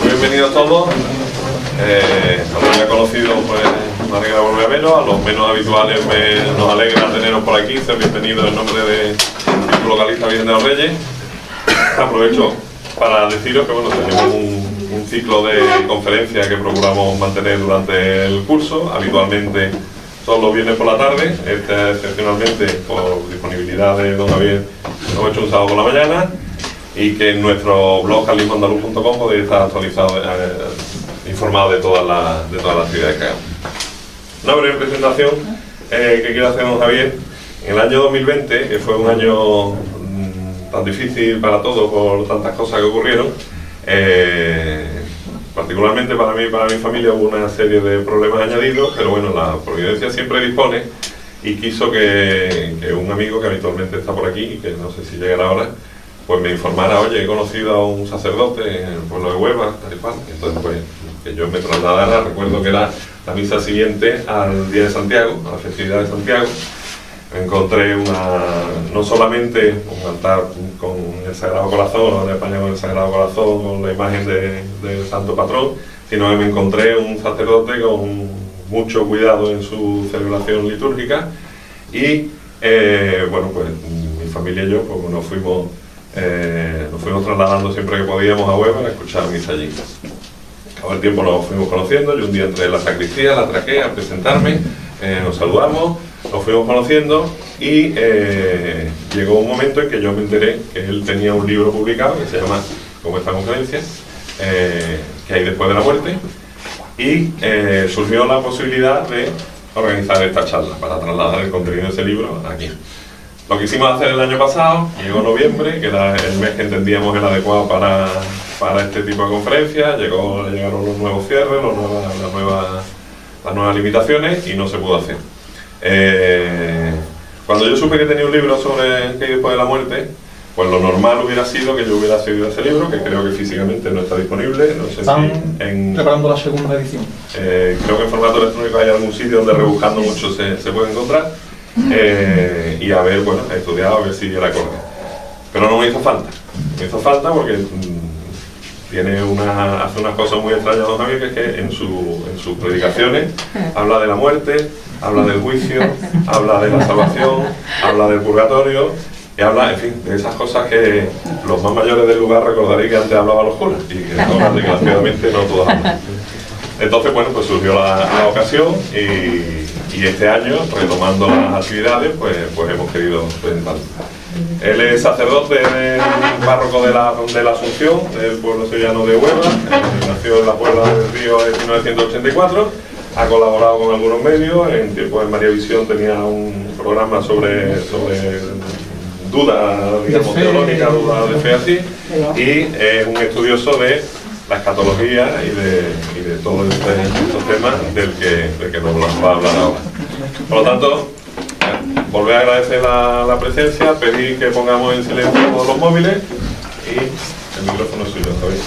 Bienvenidos todos. A los ya conocidos, pues me alegra volver a veros. A los menos habituales nos alegra teneros por aquí. Ser bienvenidos en nombre de Localista Virgen de los Reyes. Aprovecho para deciros que bueno, tenemos un ciclo de conferencias que procuramos mantener durante el curso. Habitualmente todos los viernes por la tarde. Excepcionalmente, por disponibilidad de don Javier, lo hemos hecho un sábado por la mañana. Y que en nuestro blog carlismoandaluz.com podéis estar actualizados, informados de todas las actividades que hagamos. Una breve presentación que quiero hacer don Javier. En el año 2020, que fue un año tan difícil para todos por tantas cosas que ocurrieron, particularmente para mí y para mi familia hubo una serie de problemas añadidos, pero bueno, la providencia siempre dispone y quiso que un amigo que habitualmente está por aquí, y que no sé si llegará ahora, pues me informara: oye, he conocido a un sacerdote en el pueblo de Huelva, tal y cual. Entonces, pues, que yo me trasladara. Recuerdo que era la misa siguiente al Día de Santiago, a la festividad de Santiago. Encontré no solamente un altar con el Sagrado Corazón, en España con el Sagrado Corazón, con la imagen del Santo Patrón, sino que me encontré un sacerdote con mucho cuidado en su celebración litúrgica. Y, bueno, pues mi familia y yo, pues nos fuimos trasladando siempre que podíamos a Huelva a escuchar misa allí. Acabó el tiempo, nos fuimos conociendo. Yo un día entré en la sacristía, la traqué a presentarme, nos saludamos, nos fuimos conociendo y llegó un momento en que yo me enteré que él tenía un libro publicado que se llama Como esta conferencia, que hay después de la muerte, y surgió la posibilidad de organizar esta charla para trasladar el contenido de ese libro aquí. Lo que hicimos hacer el año pasado, llegó noviembre, que era el mes que entendíamos el adecuado para este tipo de conferencias. Llegaron los nuevos cierres, las nuevas limitaciones, y no se pudo hacer. Cuando yo supe que tenía un libro sobre el que hay después de la muerte, pues lo normal hubiera sido que yo hubiera seguido ese libro, que creo que físicamente no está disponible. No sé ¿Están preparando la segunda edición? Creo que en formato electrónico hay algún sitio donde rebuscando mucho se puede encontrar. Y haber, bueno, estudiado, a ver si era acorde. Pero no me hizo falta. Me hizo falta porque hace unas cosas muy extrañas don Javier, que es que en sus predicaciones habla de la muerte, habla del juicio, habla de la salvación, habla del purgatorio, y habla, en fin, de esas cosas que los más mayores del lugar recordaréis que antes hablaban los curas, y que ahora desgraciadamente no todos hablan. Entonces, bueno, pues surgió la ocasión, y este año, retomando las actividades, pues hemos querido presentarlo. Él es sacerdote del párroco de la Asunción, del pueblo sevillano de Huelva. Nació en la Puebla del Río en 1984. Ha colaborado con algunos medios. En tiempos de María Visión tenía un programa sobre dudas, digamos, teológicas, dudas de fe así. Y es un estudioso de la escatología y de todos estos temas del que nos va a hablar ahora. Por lo tanto, volver a agradecer la presencia, pedir que pongamos en silencio todos los móviles, y el micrófono es suyo, Javier.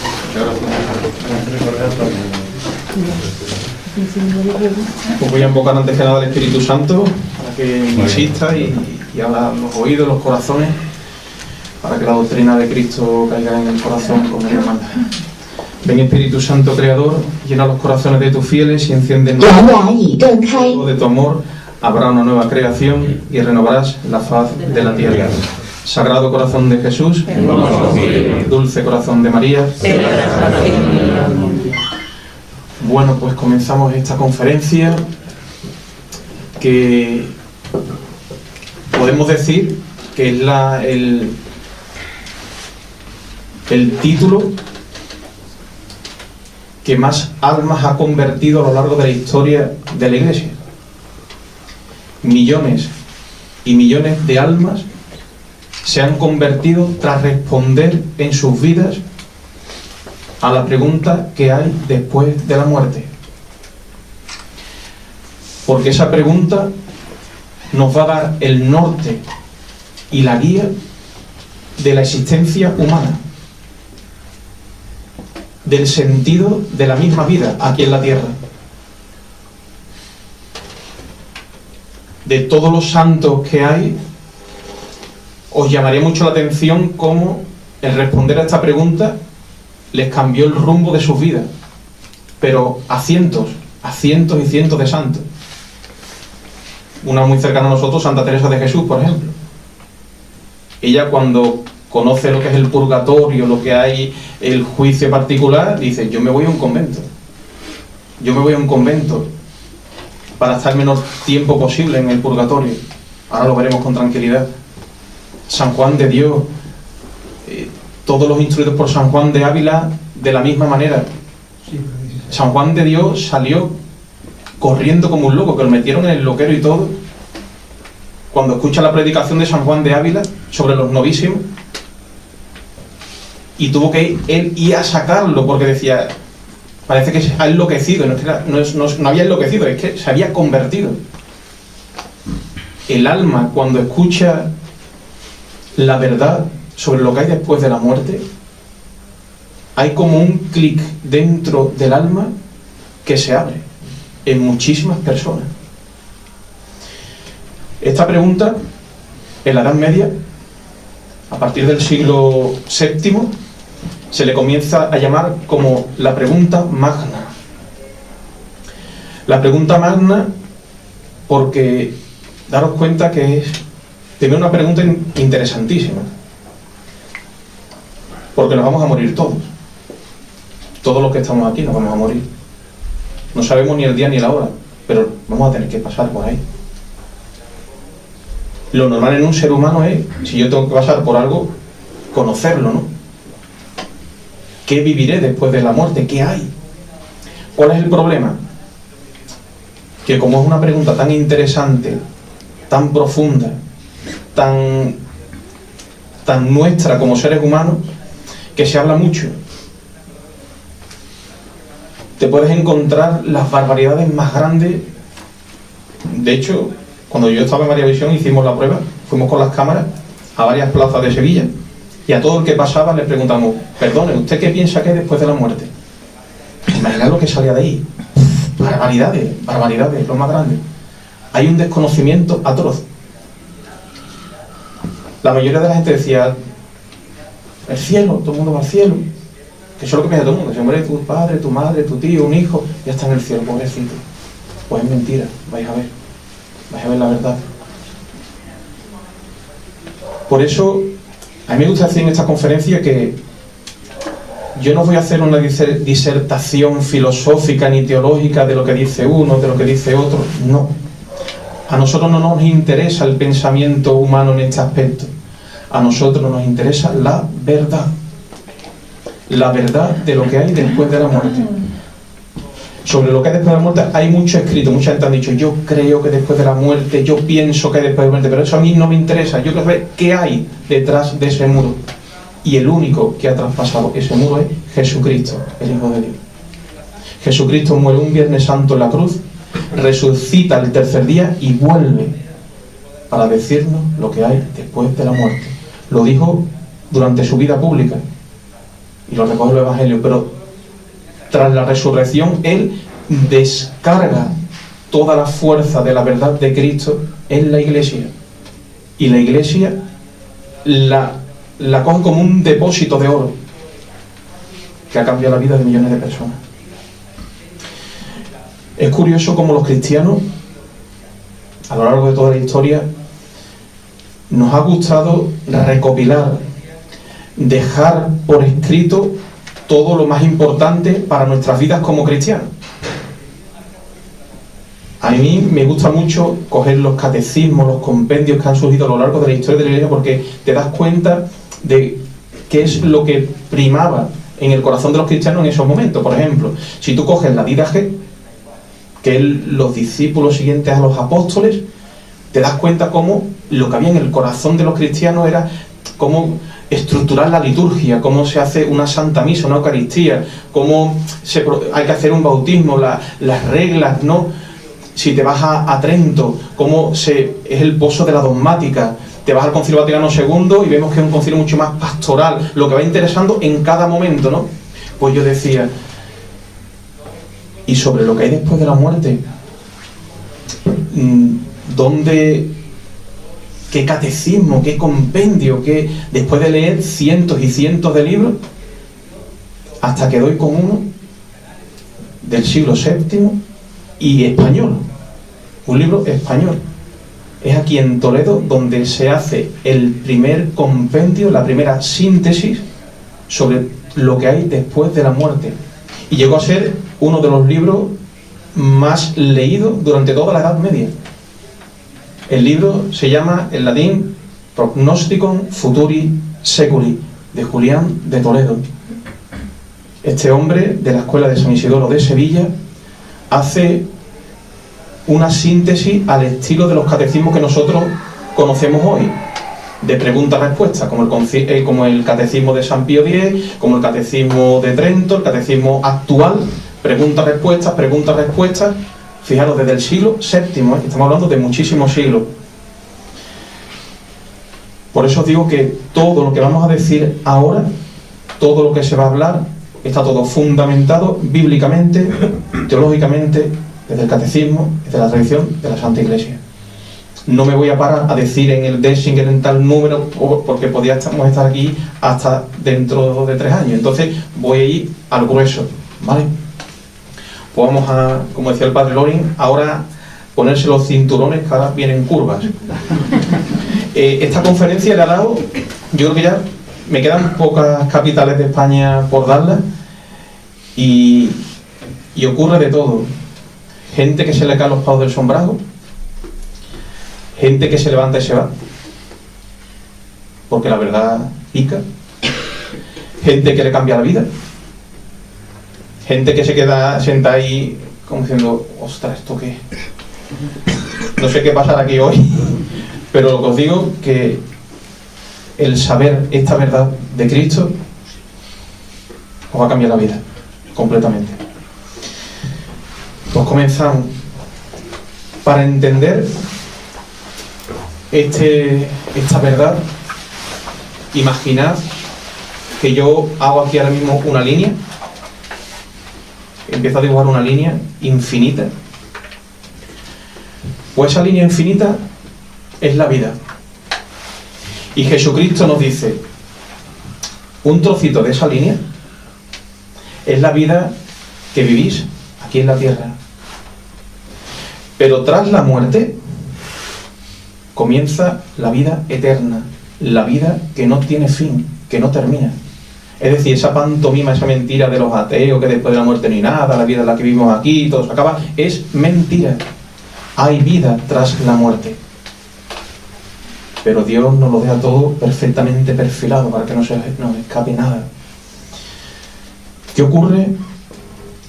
Pues voy a invocar antes que nada al Espíritu Santo para que insista y abra los oídos, los corazones, para que la doctrina de Cristo caiga en el corazón como Dios manda. Ven, Espíritu Santo Creador, llena los corazones de tus fieles y enciende en nosotros de tu amor. Habrá una nueva creación y renovarás la faz de la tierra. Sagrado Corazón de Jesús, dulce Corazón de María. Bueno, pues comenzamos esta conferencia que podemos decir que es el título que más almas ha convertido a lo largo de la historia de la Iglesia. Millones y millones de almas se han convertido tras responder en sus vidas a la pregunta que hay después de la muerte. Porque esa pregunta nos va a dar el norte y la guía de la existencia humana, del sentido de la misma vida aquí en la tierra. De todos los santos que hay, os llamaría mucho la atención cómo el responder a esta pregunta les cambió el rumbo de sus vidas, pero a cientos y cientos de santos. Una muy cercana a nosotros, Santa Teresa de Jesús, por ejemplo. Ella, cuando conoce lo que es el purgatorio, lo que hay, el juicio particular, dice: yo me voy a un convento. Yo me voy a un convento para estar el menor tiempo posible en el purgatorio. Ahora lo veremos con tranquilidad. San Juan de Dios, todos los instruidos por San Juan de Ávila, de la misma manera. San Juan de Dios salió corriendo como un loco, que lo metieron en el loquero y todo. Cuando escucha la predicación de San Juan de Ávila sobre los novísimos, y tuvo que él ir a sacarlo, porque decía, parece que se ha enloquecido. No había enloquecido, es que se había convertido. El alma, cuando escucha la verdad sobre lo que hay después de la muerte, hay como un clic dentro del alma que se abre en muchísimas personas. Esta pregunta, en la Edad Media, a partir del siglo VII, se le comienza a llamar como la pregunta magna. La pregunta magna porque daros cuenta que es primero una pregunta interesantísima, porque nos vamos a morir todos. Todos los que estamos aquí nos vamos a morir. No sabemos ni el día ni la hora, pero vamos a tener que pasar por ahí. Lo normal en un ser humano es, si yo tengo que pasar por algo, conocerlo, ¿no? ¿Qué viviré después de la muerte? ¿Qué hay? ¿Cuál es el problema? Que como es una pregunta tan interesante, tan profunda, tan nuestra como seres humanos, que se habla mucho. Te puedes encontrar las barbaridades más grandes. De hecho, cuando yo estaba en María Visión, hicimos la prueba, fuimos con las cámaras a varias plazas de Sevilla, y a todo el que pasaba le preguntamos: perdone, ¿usted qué piensa que hay después de la muerte? Imaginad lo que salía de ahí. Barbaridades, lo más grande. Hay un desconocimiento atroz. La mayoría de la gente decía: el cielo, todo el mundo va al cielo. Que eso es lo que piensa todo el mundo: se muere tu padre, tu madre, tu tío, un hijo, ya está en el cielo, pobrecito. Pues es mentira, vais a ver la verdad. Por eso, a mí me gusta decir en esta conferencia que yo no voy a hacer una disertación filosófica ni teológica de lo que dice uno, de lo que dice otro. No. A nosotros no nos interesa el pensamiento humano en este aspecto. A nosotros nos interesa la verdad. La verdad de lo que hay después de la muerte. Sobre lo que hay después de la muerte hay mucho escrito. Mucha gente ha dicho: yo creo que después de la muerte, yo pienso que hay después de la muerte, pero eso a mí no me interesa. Yo quiero saber qué hay detrás de ese muro. Y el único que ha traspasado ese muro es Jesucristo, el Hijo de Dios. Jesucristo muere un Viernes Santo en la cruz, resucita el tercer día y vuelve para decirnos lo que hay después de la muerte. Lo dijo durante su vida pública y lo recoge el Evangelio, pero tras la resurrección Él descarga toda la fuerza de la verdad de Cristo en la Iglesia, y la Iglesia la coge como un depósito de oro que ha cambiado la vida de millones de personas. Es curioso cómo los cristianos, a lo largo de toda la historia, nos ha gustado recopilar, dejar por escrito todo lo más importante para nuestras vidas como cristianos. A mí me gusta mucho coger los catecismos, los compendios que han surgido a lo largo de la historia de la Iglesia, porque te das cuenta de qué es lo que primaba en el corazón de los cristianos en esos momentos. Por ejemplo, si tú coges la Didache, que es los discípulos siguientes a los apóstoles, te das cuenta cómo lo que había en el corazón de los cristianos era cómo estructurar la liturgia, cómo se hace una santa misa, una Eucaristía, cómo hay que hacer un bautismo, las reglas, ¿no? Si te vas a Trento, cómo es el pozo de la dogmática. Te vas al Concilio Vaticano II y vemos que es un concilio mucho más pastoral, lo que va interesando en cada momento, ¿no? Pues yo decía, y sobre lo que hay después de la muerte, ¿dónde qué catecismo, qué compendio, que después de leer cientos y cientos de libros, hasta que doy con uno del siglo VII y español, un libro español. Es aquí en Toledo donde se hace el primer compendio, la primera síntesis sobre lo que hay después de la muerte. Y llegó a ser uno de los libros más leídos durante toda la Edad Media. El libro se llama, en latín, Prognosticum Futuri Seculi, de Julián de Toledo. Este hombre de la Escuela de San Isidoro de Sevilla hace una síntesis al estilo de los catecismos que nosotros conocemos hoy, de pregunta-respuesta, como el catecismo de San Pío X, como el catecismo de Trento, el catecismo actual, pregunta-respuesta, pregunta-respuesta. Fijaros, desde el siglo VII, estamos hablando de muchísimos siglos. Por eso os digo que todo lo que vamos a decir ahora, todo lo que se va a hablar, está todo fundamentado bíblicamente, teológicamente, desde el catecismo, desde la tradición de la Santa Iglesia. No me voy a parar a decir en el Denzinger en tal número, porque podríamos estar aquí hasta dentro de 3 años. Entonces voy a ir al grueso, ¿vale? Pues vamos a, como decía el padre Loring, ahora ponerse los cinturones que ahora vienen curvas. Esta conferencia le ha dado, yo creo que ya me quedan pocas capitales de España por darlas, y ocurre de todo. Gente que se le caen los palos del sombrajo, gente que se levanta y se va, porque la verdad pica, gente que le cambia la vida, gente que se queda sentada ahí como diciendo, ostras, ¿esto qué? No sé qué pasará aquí hoy, pero lo que os digo que el saber esta verdad de Cristo os va a cambiar la vida completamente. Pues comenzamos. Para entender esta verdad, imaginad que yo hago aquí ahora mismo una línea, empiezo a dibujar una línea infinita. Pues esa línea infinita es la vida. Y Jesucristo nos dice, un trocito de esa línea es la vida que vivís aquí en la tierra. Pero tras la muerte comienza la vida eterna, la vida que no tiene fin, que no termina. Es decir, esa pantomima, esa mentira de los ateos, que después de la muerte no hay nada, la vida en la que vivimos aquí, todo se acaba, es mentira. Hay vida tras la muerte. Pero Dios nos lo deja todo perfectamente perfilado para que no se nos escape nada. ¿Qué ocurre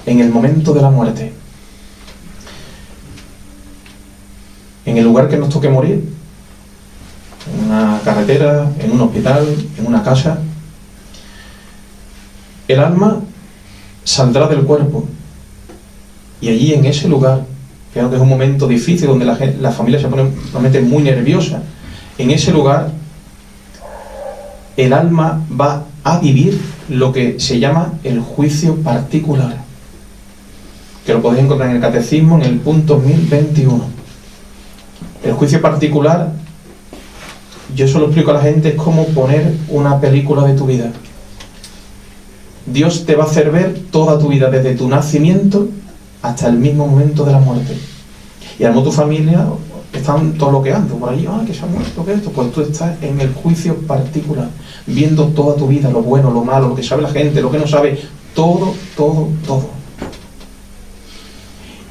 en el momento de la muerte? En el lugar que nos toque morir, en una carretera, en un hospital, en una casa, el alma saldrá del cuerpo, y allí en ese lugar, fíjate que es un momento difícil donde la familia se pone realmente muy nerviosa, en ese lugar el alma va a vivir lo que se llama el juicio particular, que lo podéis encontrar en el Catecismo en el punto 1021. El juicio particular, yo eso lo explico a la gente, es como poner una película de tu vida. Dios te va a hacer ver toda tu vida desde tu nacimiento hasta el mismo momento de la muerte. Y además tu familia están toloqueando por ahí, que se ha muerto, que esto, pues tú estás en el juicio particular, viendo toda tu vida, lo bueno, lo malo, lo que sabe la gente, lo que no sabe, todo, todo, todo.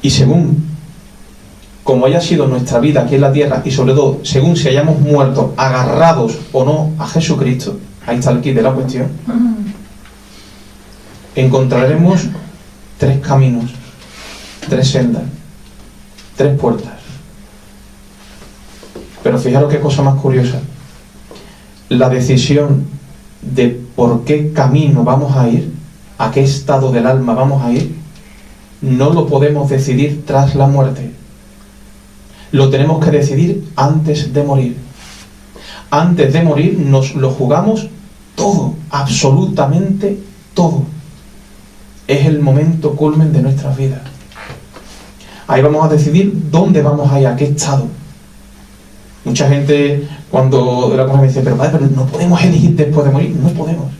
Y según como haya sido nuestra vida aquí en la tierra, y sobre todo, según si hayamos muerto agarrados o no a Jesucristo, ahí está el kit de la cuestión, encontraremos 3 caminos, 3 sendas, 3 puertas. Pero fijaros qué cosa más curiosa. La decisión de por qué camino vamos a ir, a qué estado del alma vamos a ir, no lo podemos decidir tras la muerte. Lo tenemos que decidir antes de morir. Antes de morir nos lo jugamos todo, absolutamente todo. Es el momento culmen de nuestras vidas. Ahí vamos a decidir dónde vamos a ir, a qué estado. Mucha gente cuando de la cosa me dice, pero padre, pero no podemos elegir después de morir. No podemos.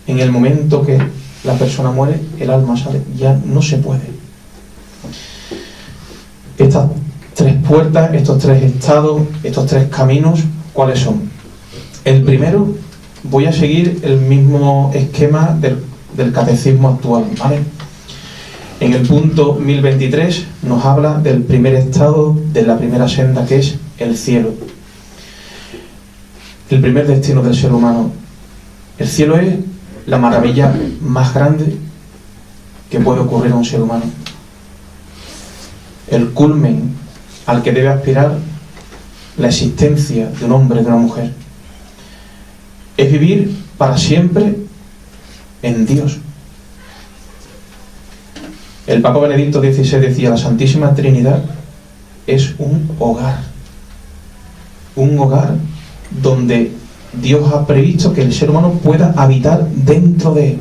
En el momento que la persona muere, el alma sale, ya no se puede. Estas tres puertas, estos tres estados, estos tres caminos, ¿cuáles son? El primero, voy a seguir el mismo esquema del catecismo actual, ¿vale? En el punto 1023 nos habla del primer estado, de la primera senda, que es el cielo. El primer destino del ser humano. El cielo es la maravilla más grande que puede ocurrir a un ser humano. El culmen al que debe aspirar la existencia de un hombre, de una mujer. Es vivir para siempre en Dios. El Papa Benedicto XVI decía, la Santísima Trinidad es un hogar donde Dios ha previsto que el ser humano pueda habitar dentro de él.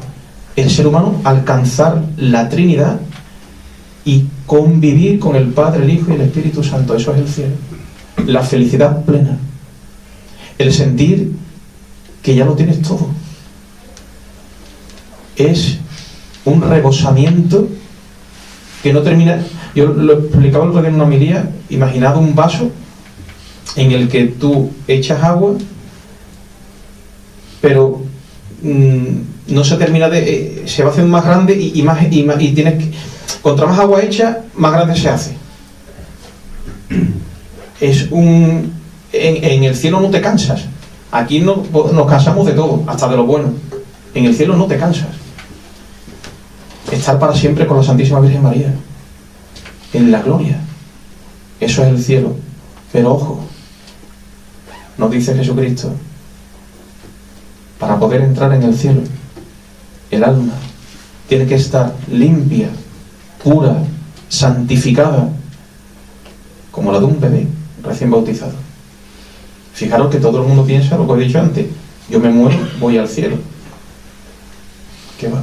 El ser humano alcanzar la Trinidad y convivir con el Padre, el Hijo y el Espíritu Santo. Eso es el cielo. La felicidad plena. El sentir que ya lo tienes todo. Es un rebosamiento que no termina. Yo lo explicaba el otro día en una homilía. Imaginad un vaso en el que tú echas agua, pero no se termina de... se va haciendo más grande y tienes que... Contra más agua echa, más grande se hace. En el cielo no te cansas. Aquí nos cansamos de todo, hasta de lo bueno. En el cielo no te cansas. Estar para siempre con la Santísima Virgen María, en la gloria. Eso es el cielo. Pero ojo, nos dice Jesucristo, para poder entrar en el cielo, el alma tiene que estar limpia, pura, santificada, como la de un bebé recién bautizado. Fijaros que todo el mundo piensa lo que he dicho antes: yo me muero, voy al cielo. ¿Qué va?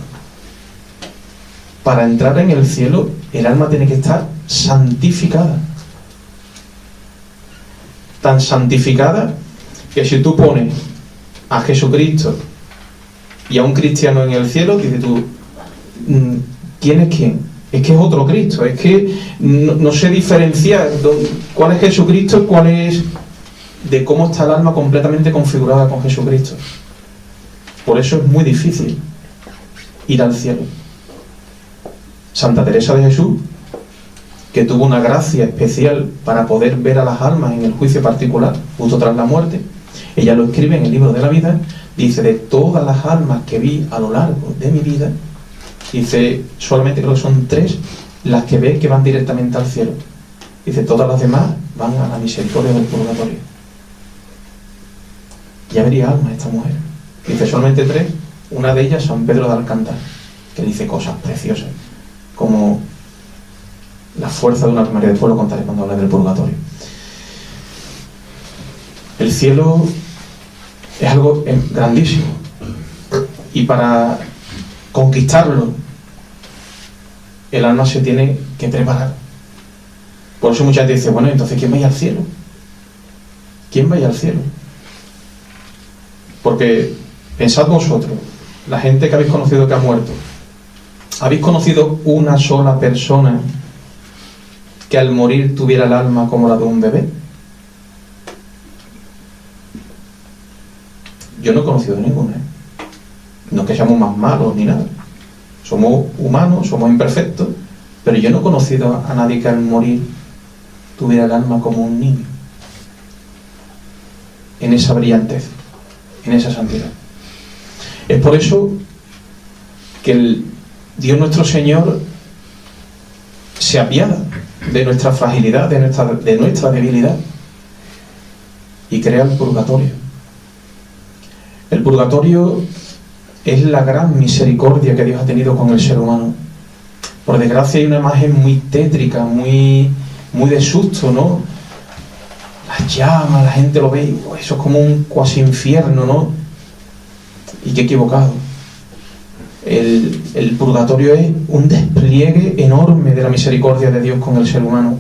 Para entrar en el cielo, el alma tiene que estar santificada. Tan santificada que si tú pones a Jesucristo y a un cristiano en el cielo, dices tú, ¿quién es quién? Es que es otro Cristo, es que no se diferencia cuál es Jesucristo, cuál es, de cómo está el alma completamente configurada con Jesucristo. Por eso es muy difícil ir al cielo. Santa Teresa de Jesús, que tuvo una gracia especial para poder ver a las almas en el juicio particular, justo tras la muerte, ella lo escribe en el libro de la vida, dice, de todas las almas que vi a lo largo de mi vida, dice, solamente creo que son 3 las que ve que van directamente al cielo. Dice, todas las demás van a la misericordia del purgatorio. Ya vería alma esta mujer. Dice, solamente 3, una de ellas San Pedro de Alcántara, que dice cosas preciosas, como la fuerza de una María. Después lo contaré cuando hable del purgatorio. El cielo es algo grandísimo, y para conquistarlo el alma se tiene que preparar. Por eso mucha gente dice, bueno, entonces ¿quién va a ir al cielo? ¿Quién va a ir al cielo? Porque pensad vosotros, la gente que habéis conocido que ha muerto, ¿habéis conocido una sola persona que al morir tuviera el alma como la de un bebé? Yo no he conocido ninguna, ¿eh? No es que seamos más malos ni nada. Somos humanos, somos imperfectos, pero yo no he conocido a nadie que al morir tuviera el alma como un niño, en esa brillantez, en esa santidad. Es por eso que Dios nuestro Señor se apiada de nuestra fragilidad, de nuestra debilidad, y crea el purgatorio. El purgatorio es la gran misericordia que Dios ha tenido con el ser humano. Por desgracia hay una imagen muy tétrica, muy de susto, ¿no? Las llamas, la gente lo ve y eso es como un cuasi infierno, ¿no? Y qué equivocado. El purgatorio es un despliegue enorme de la misericordia de Dios con el ser humano.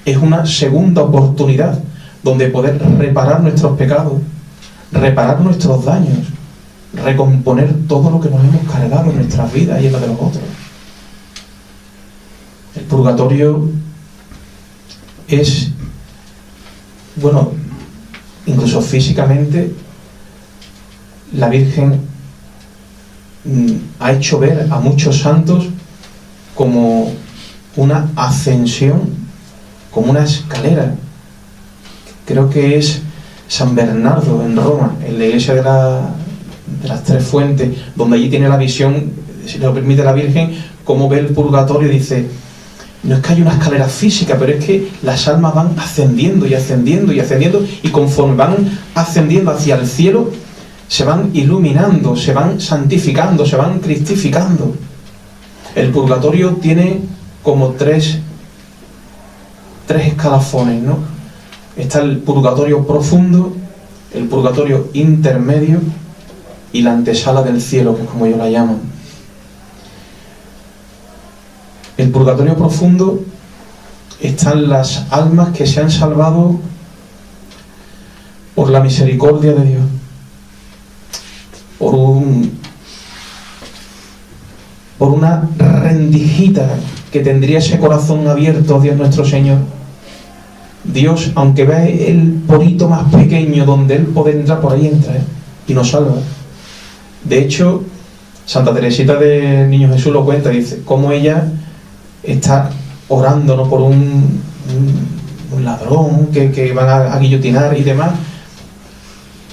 Es una segunda oportunidad donde poder reparar nuestros pecados, reparar nuestros daños, recomponer todo lo que nos hemos cargado en nuestras vidas y en la de los otros. El purgatorio es, bueno, incluso físicamente, la Virgen ha hecho ver a muchos santos como una ascensión, como una escalera. Creo que es San Bernardo en Roma, en la iglesia de las Tres Fuentes, donde allí tiene la visión, si lo permite la Virgen, cómo ve el purgatorio y dice: no es que haya una escalera física, pero es que las almas van ascendiendo y ascendiendo y ascendiendo, y conforme van ascendiendo hacia el cielo, se van iluminando, se van santificando, se van cristificando. El purgatorio tiene como tres escalafones, ¿no? Está el purgatorio profundo, el purgatorio intermedio y la antesala del cielo, que es como ellos la llaman. El purgatorio profundo están las almas que se han salvado por la misericordia de Dios, por una rendijita que tendría ese corazón abierto a Dios nuestro Señor. Dios, aunque vea el porito más pequeño donde Él puede entrar, por ahí entra, y nos salva. De hecho, Santa Teresita del Niño Jesús lo cuenta, dice cómo ella está orando, ¿no?, por un ladrón que van a guillotinar y demás,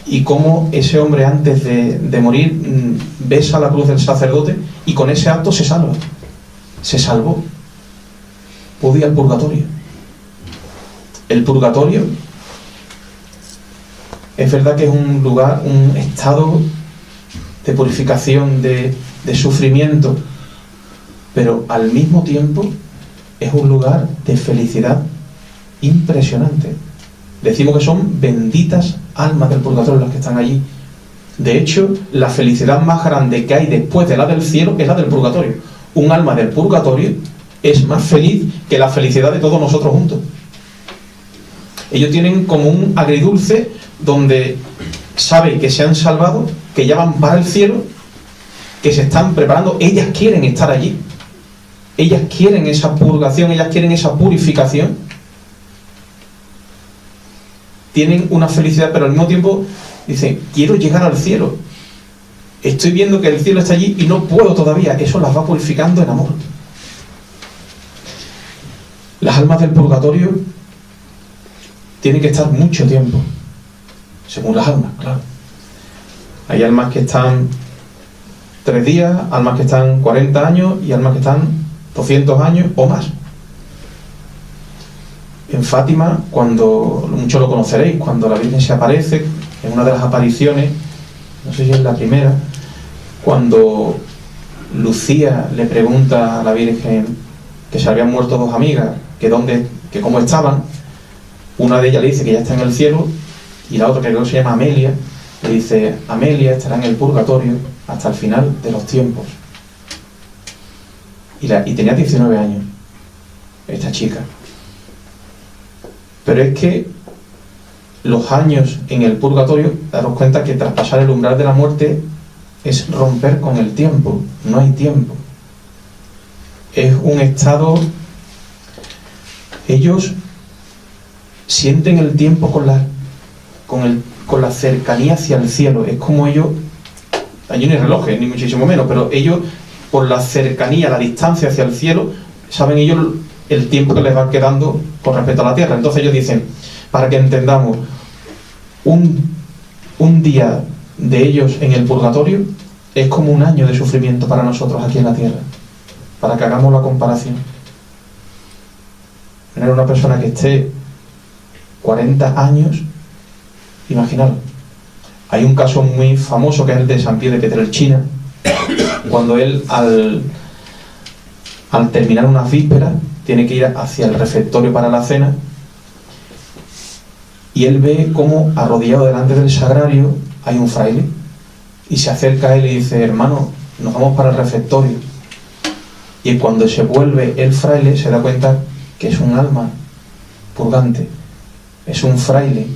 y cómo ese hombre, antes de morir, besa la cruz del sacerdote, y con ese acto se salva. Se salvó. Pudo ir al purgatorio. El purgatorio es verdad que es un lugar, un estado de purificación, de sufrimiento, pero al mismo tiempo es un lugar de felicidad impresionante. Decimos que son benditas almas del purgatorio las que están allí. De hecho, la felicidad más grande que hay después de la del cielo es la del purgatorio. Un alma del purgatorio es más feliz que la felicidad de todos nosotros juntos. Ellos tienen como un agridulce donde saben que se han salvado, que ya van para el cielo, que se están preparando. Ellas quieren estar allí. Ellas quieren esa purgación, ellas quieren esa purificación. Tienen una felicidad, pero al mismo tiempo dicen: quiero llegar al cielo. Estoy viendo que el cielo está allí y no puedo todavía. Eso las va purificando en amor. Las almas del purgatorio tienen que estar mucho tiempo, según las almas, claro. Hay almas que están 3 días, almas que están 40 años y almas que están 200 años o más. En Fátima, cuando muchos lo conoceréis, cuando la Virgen se aparece, en una de las apariciones, no sé si es la primera, cuando Lucía le pregunta a la Virgen que se habían muerto 2 amigas, que cómo estaban. Una de ellas le dice que ya está en el cielo, y la otra, que creo que se llama Amelia, le dice: Amelia estará en el purgatorio hasta el final de los tiempos. Y tenía 19 años esta chica. Pero es que los años en el purgatorio, daros cuenta que traspasar el umbral de la muerte es romper con el tiempo. No hay tiempo. Es un estado. Ellos sienten el tiempo con la cercanía hacia el cielo. Es como ellos, allí no hay relojes, ni muchísimo menos, pero ellos, por la cercanía, la distancia hacia el cielo, saben ellos el tiempo que les va quedando con respecto a la tierra. Entonces ellos dicen, para que entendamos, un día de ellos en el purgatorio es como un año de sufrimiento para nosotros aquí en la tierra, para que hagamos la comparación. Tener una persona que esté 40 años, imaginaros. Hay un caso muy famoso que es el de San Pío de Pietrelcina, cuando él al terminar unas vísperas tiene que ir hacia el refectorio para la cena, y él ve cómo arrodillado delante del sagrario hay un fraile, y se acerca a él y dice: hermano, nos vamos para el refectorio. Y cuando se vuelve el fraile se da cuenta que es un alma purgante, es un fraile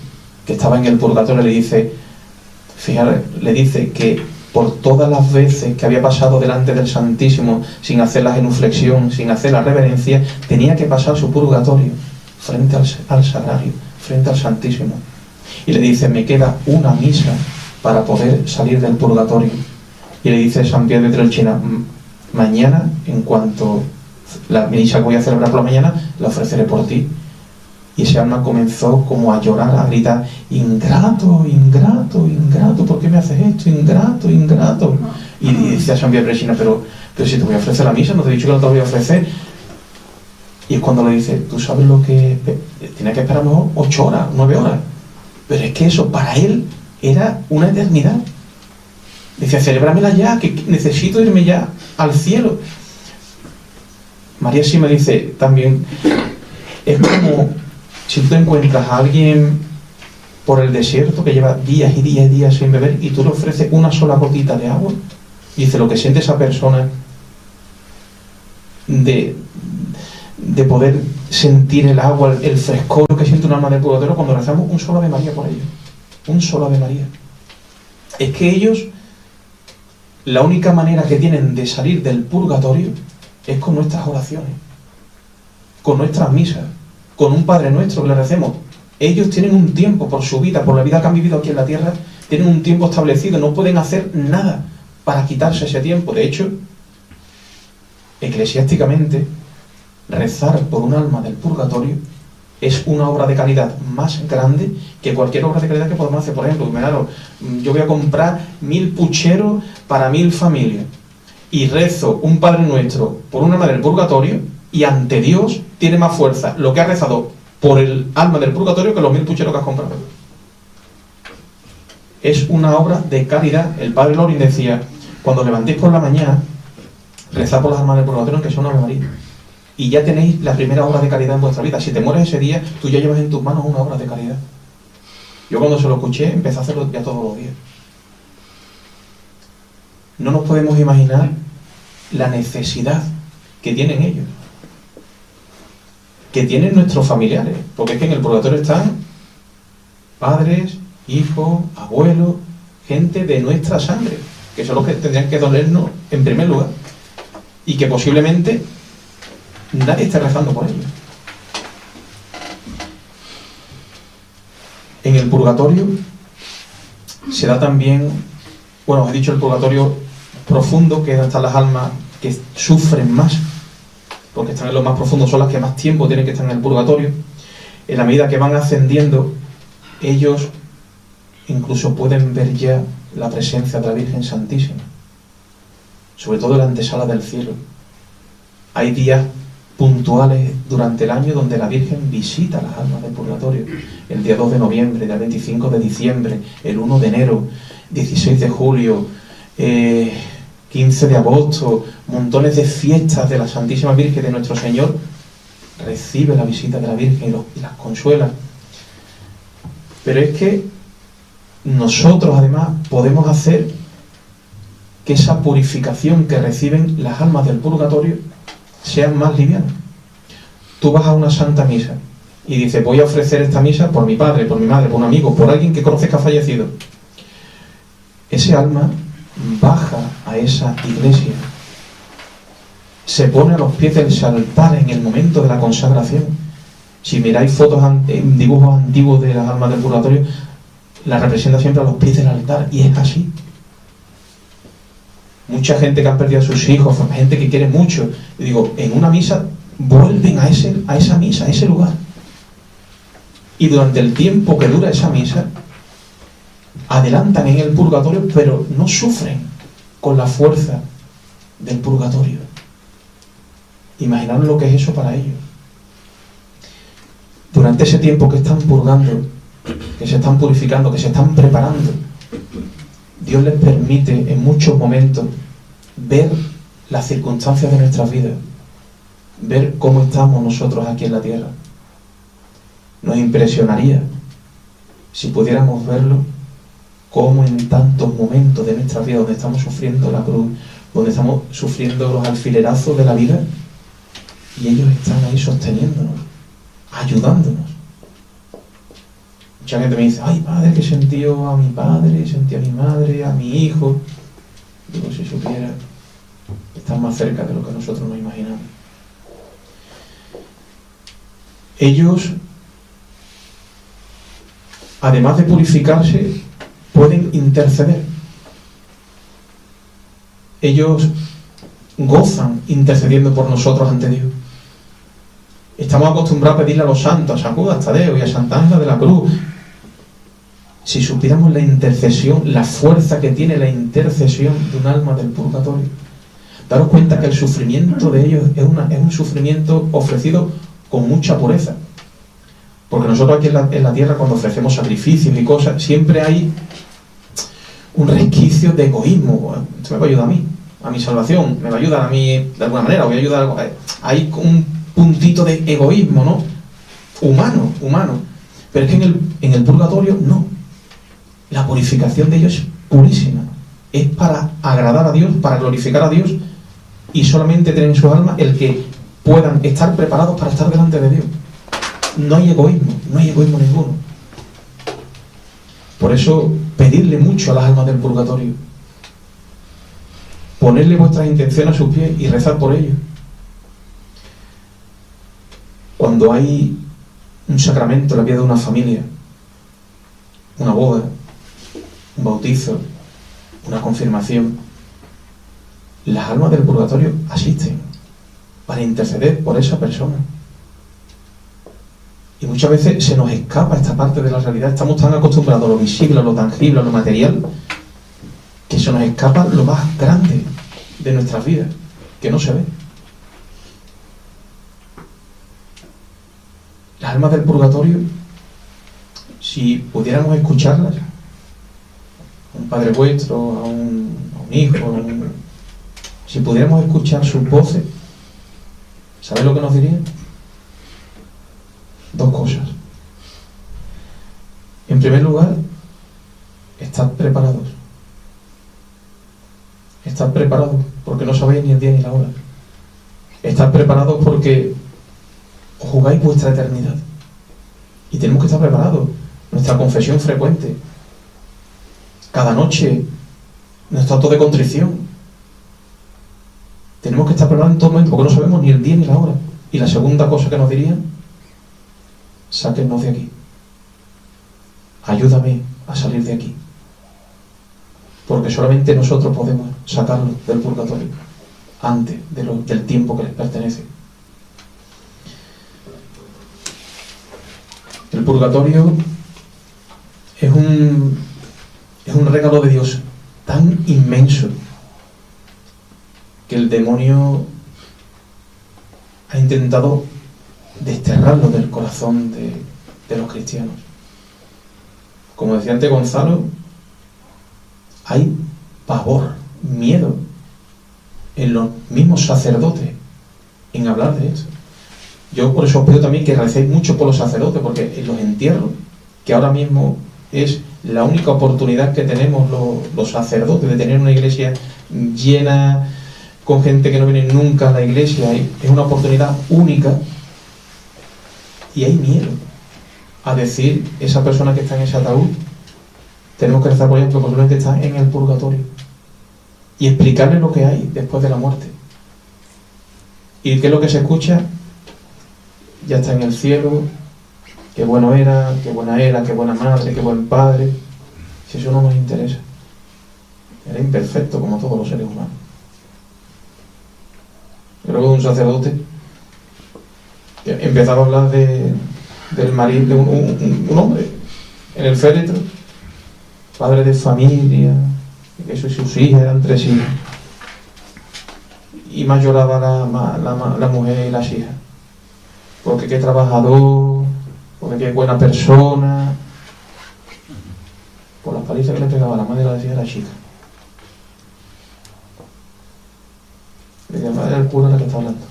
que estaba en el purgatorio. Le dice, fíjate, le dice que por todas las veces que había pasado delante del Santísimo sin hacer la genuflexión, sin hacer la reverencia, tenía que pasar su purgatorio frente al sagrario, frente al Santísimo. Y le dice, me queda una misa para poder salir del purgatorio. Y le dice San Pío de Pietrelcina, mañana, en cuanto la misa que voy a celebrar por la mañana, la ofreceré por ti. Y ese alma comenzó como a llorar, a gritar, ingrato, ingrato, ingrato, ¿por qué me haces esto? Ingrato, ingrato. Y decía San Pío de Pietrelcina, pero si te voy a ofrecer la misa, no te he dicho que no te la voy a ofrecer. Y es cuando le dice, tú sabes lo que... Tiene que esperar a lo mejor 8 horas, 9 horas. Pero es que eso para él era una eternidad. Decía, celébramela ya, que necesito irme ya al cielo. María sí me dice también, es como si tú te encuentras a alguien por el desierto que lleva días y días y días sin beber y tú le ofreces una sola gotita de agua. Y dice, lo que siente esa persona de poder sentir el agua, el frescor que siente un alma del purgatorio cuando rezamos un solo Ave María por ellos. Un solo Ave María. Es que ellos, la única manera que tienen de salir del purgatorio es con nuestras oraciones, con nuestras misas, con un Padre Nuestro que le recemos. Ellos tienen un tiempo por su vida, por la vida que han vivido aquí en la tierra, tienen un tiempo establecido, no pueden hacer nada para quitarse ese tiempo. De hecho, eclesiásticamente, rezar por un alma del purgatorio es una obra de caridad más grande que cualquier obra de caridad que podamos hacer. Por ejemplo, yo voy a comprar 1000 pucheros para 1000 familias y rezo un Padre Nuestro por un alma del purgatorio y ante Dios tiene más fuerza lo que ha rezado por el alma del purgatorio que los 1000 pucheros que has comprado. Es una obra de caridad. El Padre Lorin decía, cuando levantéis por la mañana, rezad por las almas del purgatorio aunque sea una Ave María. Y ya tenéis la primera obra de caridad en vuestra vida. Si te mueres ese día, tú ya llevas en tus manos una obra de caridad. Yo cuando se lo escuché, empecé a hacerlo ya todos los días. No nos podemos imaginar la necesidad que tienen ellos, que tienen nuestros familiares, porque es que en el purgatorio están padres, hijos, abuelos, gente de nuestra sangre, que son los que tendrían que dolernos en primer lugar, y que posiblemente nadie está rezando por ellos. En el purgatorio se da también, bueno, os he dicho el purgatorio profundo, que están las almas que sufren más, porque están en lo más profundo, son las que más tiempo tienen que estar en el purgatorio. En la medida que van ascendiendo, ellos incluso pueden ver ya la presencia de la Virgen Santísima, sobre todo en la antesala del cielo. Hay días puntuales durante el año donde la Virgen visita las almas del purgatorio. El día 2 de noviembre, el 25 de diciembre, el 1 de enero, 16 de julio, 15 de agosto, montones de fiestas de la Santísima Virgen de nuestro Señor. Recibe la visita de la Virgen y las consuela. Pero es que nosotros además podemos hacer que esa purificación que reciben las almas del purgatorio sean más livianas. Tú vas a una santa misa y dices, voy a ofrecer esta misa por mi padre, por mi madre, por un amigo, por alguien que conoces que ha fallecido. Ese alma baja a esa iglesia, se pone a los pies del altar en el momento de la consagración. Si miráis fotos, dibujos antiguos de las almas del purgatorio, la representa siempre a los pies del altar, y es así. Mucha gente que ha perdido a sus hijos, gente que quiere mucho, y digo, en una misa vuelven a esa misa, a ese lugar. Y durante el tiempo que dura esa misa, adelantan en el purgatorio, pero no sufren con la fuerza del purgatorio. Imaginaros lo que es eso para ellos. Durante ese tiempo que están purgando, que se están purificando, que se están preparando, Dios les permite en muchos momentos ver las circunstancias de nuestras vidas, ver cómo estamos nosotros aquí en la tierra. Nos impresionaría si pudiéramos verlo, cómo en tantos momentos de nuestra vida donde estamos sufriendo la cruz, donde estamos sufriendo los alfilerazos de la vida, y ellos están ahí sosteniéndonos, ayudándonos. Mucha gente me dice, ay padre, que sentí a mi padre, sentí a mi madre, a mi hijo. Digo, si supiera, están más cerca de lo que nosotros nos imaginamos. Ellos, además de purificarse, pueden interceder. Ellos gozan intercediendo por nosotros ante Dios. Estamos acostumbrados a pedirle a los santos, a San Judas Tadeo y a Santa Ángela de la Cruz. Si supiéramos la intercesión, la fuerza que tiene la intercesión de un alma del purgatorio, daros cuenta que el sufrimiento de ellos es un sufrimiento ofrecido con mucha pureza. Porque nosotros aquí en la tierra, cuando ofrecemos sacrificios y cosas, siempre hay un resquicio de egoísmo. Esto me va a ayudar a mi salvación, me va a ayudar a mí de alguna manera, voy a ayudar. Hay un puntito de egoísmo, ¿no? Humano. Pero es que en el purgatorio no. La purificación de ellos es purísima. Es para agradar a Dios, para glorificar a Dios, y solamente tener en su alma el que puedan estar preparados para estar delante de Dios. No hay egoísmo ninguno. Por eso, pedirle mucho a las almas del purgatorio. Ponerle vuestras intenciones a sus pies y rezar por ellos. Cuando hay un sacramento en la vida de una familia, una boda, un bautizo, una confirmación, las almas del purgatorio asisten para interceder por esa persona. Y muchas veces se nos escapa esta parte de la realidad. Estamos tan acostumbrados a lo visible, a lo tangible, a lo material, que se nos escapa lo más grande de nuestras vidas, que no se ve. Las almas del purgatorio, si pudiéramos escucharlas, a un Padre Vuestro, a un hijo, si pudiéramos escuchar sus voces, ¿sabéis lo que nos dirían? Dos cosas. En primer lugar, estad preparados. Estad preparados porque no sabéis ni el día ni la hora. Estad preparados porque os jugáis vuestra eternidad. Y tenemos que estar preparados. Nuestra confesión frecuente. Cada noche, nuestro acto de contrición. Tenemos que estar preparados en todo momento porque no sabemos ni el día ni la hora. Y la segunda cosa que nos dirían: sáquennos de aquí. Ayúdame a salir de aquí. Porque solamente nosotros podemos sacarlos del purgatorio antes del tiempo que les pertenece. El purgatorio es un regalo de Dios tan inmenso que el demonio ha intentado desterrarlo del corazón de los cristianos. Como decía antes Gonzalo, hay pavor, miedo en los mismos sacerdotes en hablar de esto. Yo por eso os pido también que recéis mucho por los sacerdotes, porque en los entierros, que ahora mismo es la única oportunidad que tenemos los sacerdotes de tener una iglesia llena con gente que no viene nunca a la iglesia, es una oportunidad única. Y hay miedo a decir, esa persona que está en ese ataúd, tenemos que rezar por ella porque posiblemente está en el purgatorio, y explicarle lo que hay después de la muerte. ¿Y qué es lo que se escucha? Ya está en el cielo, qué bueno era, qué buena era, qué buena madre, qué buen padre. Si eso no nos interesa, era imperfecto como todos los seres humanos. Yo creo que un sacerdote que empezaba a hablar del marido de un hombre en el féretro, padre de familia, que sus hijas eran 3 hijas, y más lloraba la mujer y las hijas, porque qué trabajador, porque qué buena persona, por las palizas que le pegaba la madre, la decía la chica. Le llamaba, era el cura la que está hablando.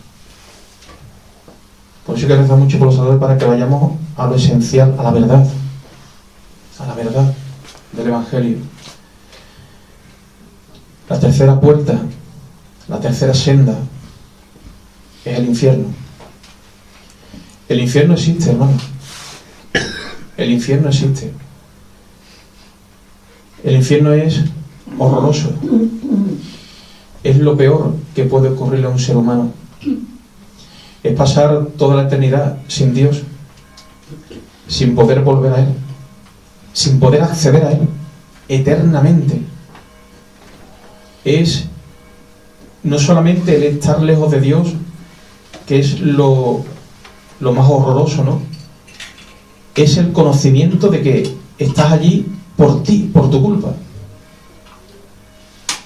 Por eso hay que rezar mucho por los sacerdotes, para que vayamos a lo esencial, a la verdad del Evangelio. La tercera puerta, la tercera senda, es el infierno. El infierno existe, hermano. El infierno existe. El infierno es horroroso. Es lo peor que puede ocurrirle a un ser humano. Es pasar toda la eternidad sin Dios, sin poder volver a Él, sin poder acceder a Él eternamente. Es no solamente el estar lejos de Dios, que es lo más horroroso, ¿no? Es el conocimiento de que estás allí por ti, por tu culpa.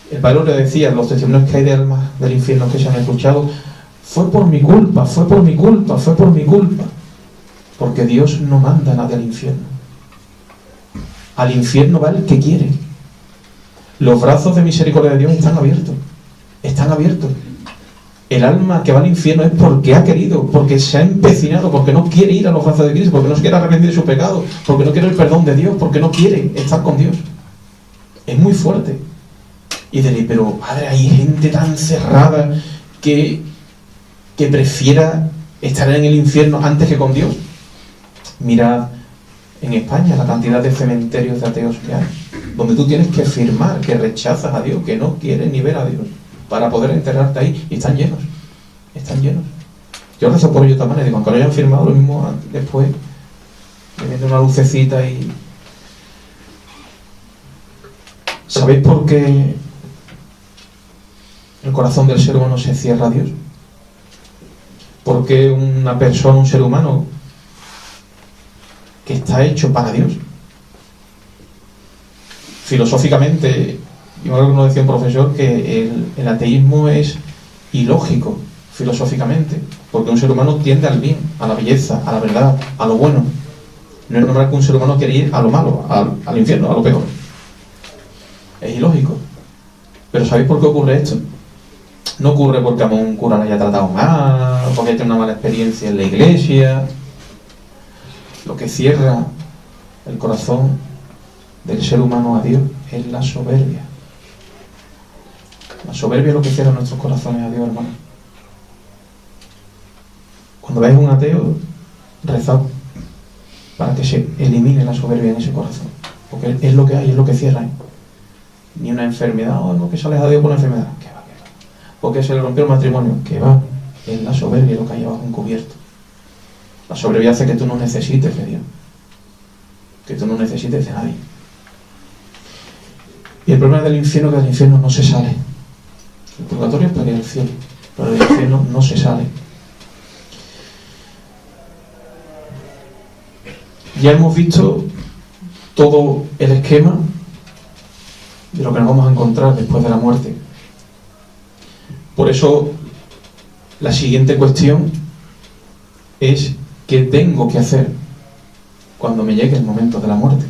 El Padre le decía, los testimonios que hay de almas del infierno que se han escuchado, fue por mi culpa, fue por mi culpa, fue por mi culpa. Porque Dios no manda a nadie al infierno. Al infierno va el que quiere. Los brazos de misericordia de Dios están abiertos. Están abiertos. El alma que va al infierno es porque ha querido, porque se ha empecinado, porque no quiere ir a los brazos de Cristo, porque no se quiere arrepentir de su pecado, porque no quiere el perdón de Dios, porque no quiere estar con Dios. Es muy fuerte. Y diréis, pero padre, hay gente tan cerrada que prefiera estar en el infierno antes que con Dios. Mirad en España la cantidad de cementerios de ateos que hay, donde tú tienes que firmar que rechazas a Dios, que no quieres ni ver a Dios, para poder enterrarte ahí, y están llenos. Están llenos. Yo rezo por ellos también, y digo, aunque lo hayan firmado, lo mismo después, me viene una lucecita y... ¿Sabéis por qué el corazón del ser humano se cierra a Dios? Porque una persona, un ser humano que está hecho para Dios, filosóficamente, yo creo que nos decía un profesor que el ateísmo es ilógico filosóficamente, porque un ser humano tiende al bien, a la belleza, a la verdad, a lo bueno. No es normal que un ser humano quiera ir a lo malo, al infierno, a lo peor. Es ilógico. Pero ¿sabéis por qué ocurre esto? No ocurre porque a un cura le haya tratado mal, porque haya tenido una mala experiencia en la iglesia. Lo que cierra el corazón del ser humano a Dios es la soberbia. La soberbia es lo que cierra nuestros corazones a Dios, hermano. Cuando veáis un ateo, rezad para que se elimine la soberbia en ese corazón, porque es lo que hay, es lo que cierra. Ni una enfermedad, o algo que se aleja a Dios por la enfermedad, que va. Porque se le rompió el matrimonio, que va. Es la soberbia lo que hay abajo encubierto. La soberbia hace que tú no necesites de Dios, que tú no necesites de nadie. Y el problema del infierno es que del infierno no se sale. El purgatorio es para ir al cielo, pero del infierno no se sale. Ya hemos visto todo el esquema de lo que nos vamos a encontrar después de la muerte. Por eso la siguiente cuestión es ¿qué tengo que hacer cuando me llegue el momento de la muerte?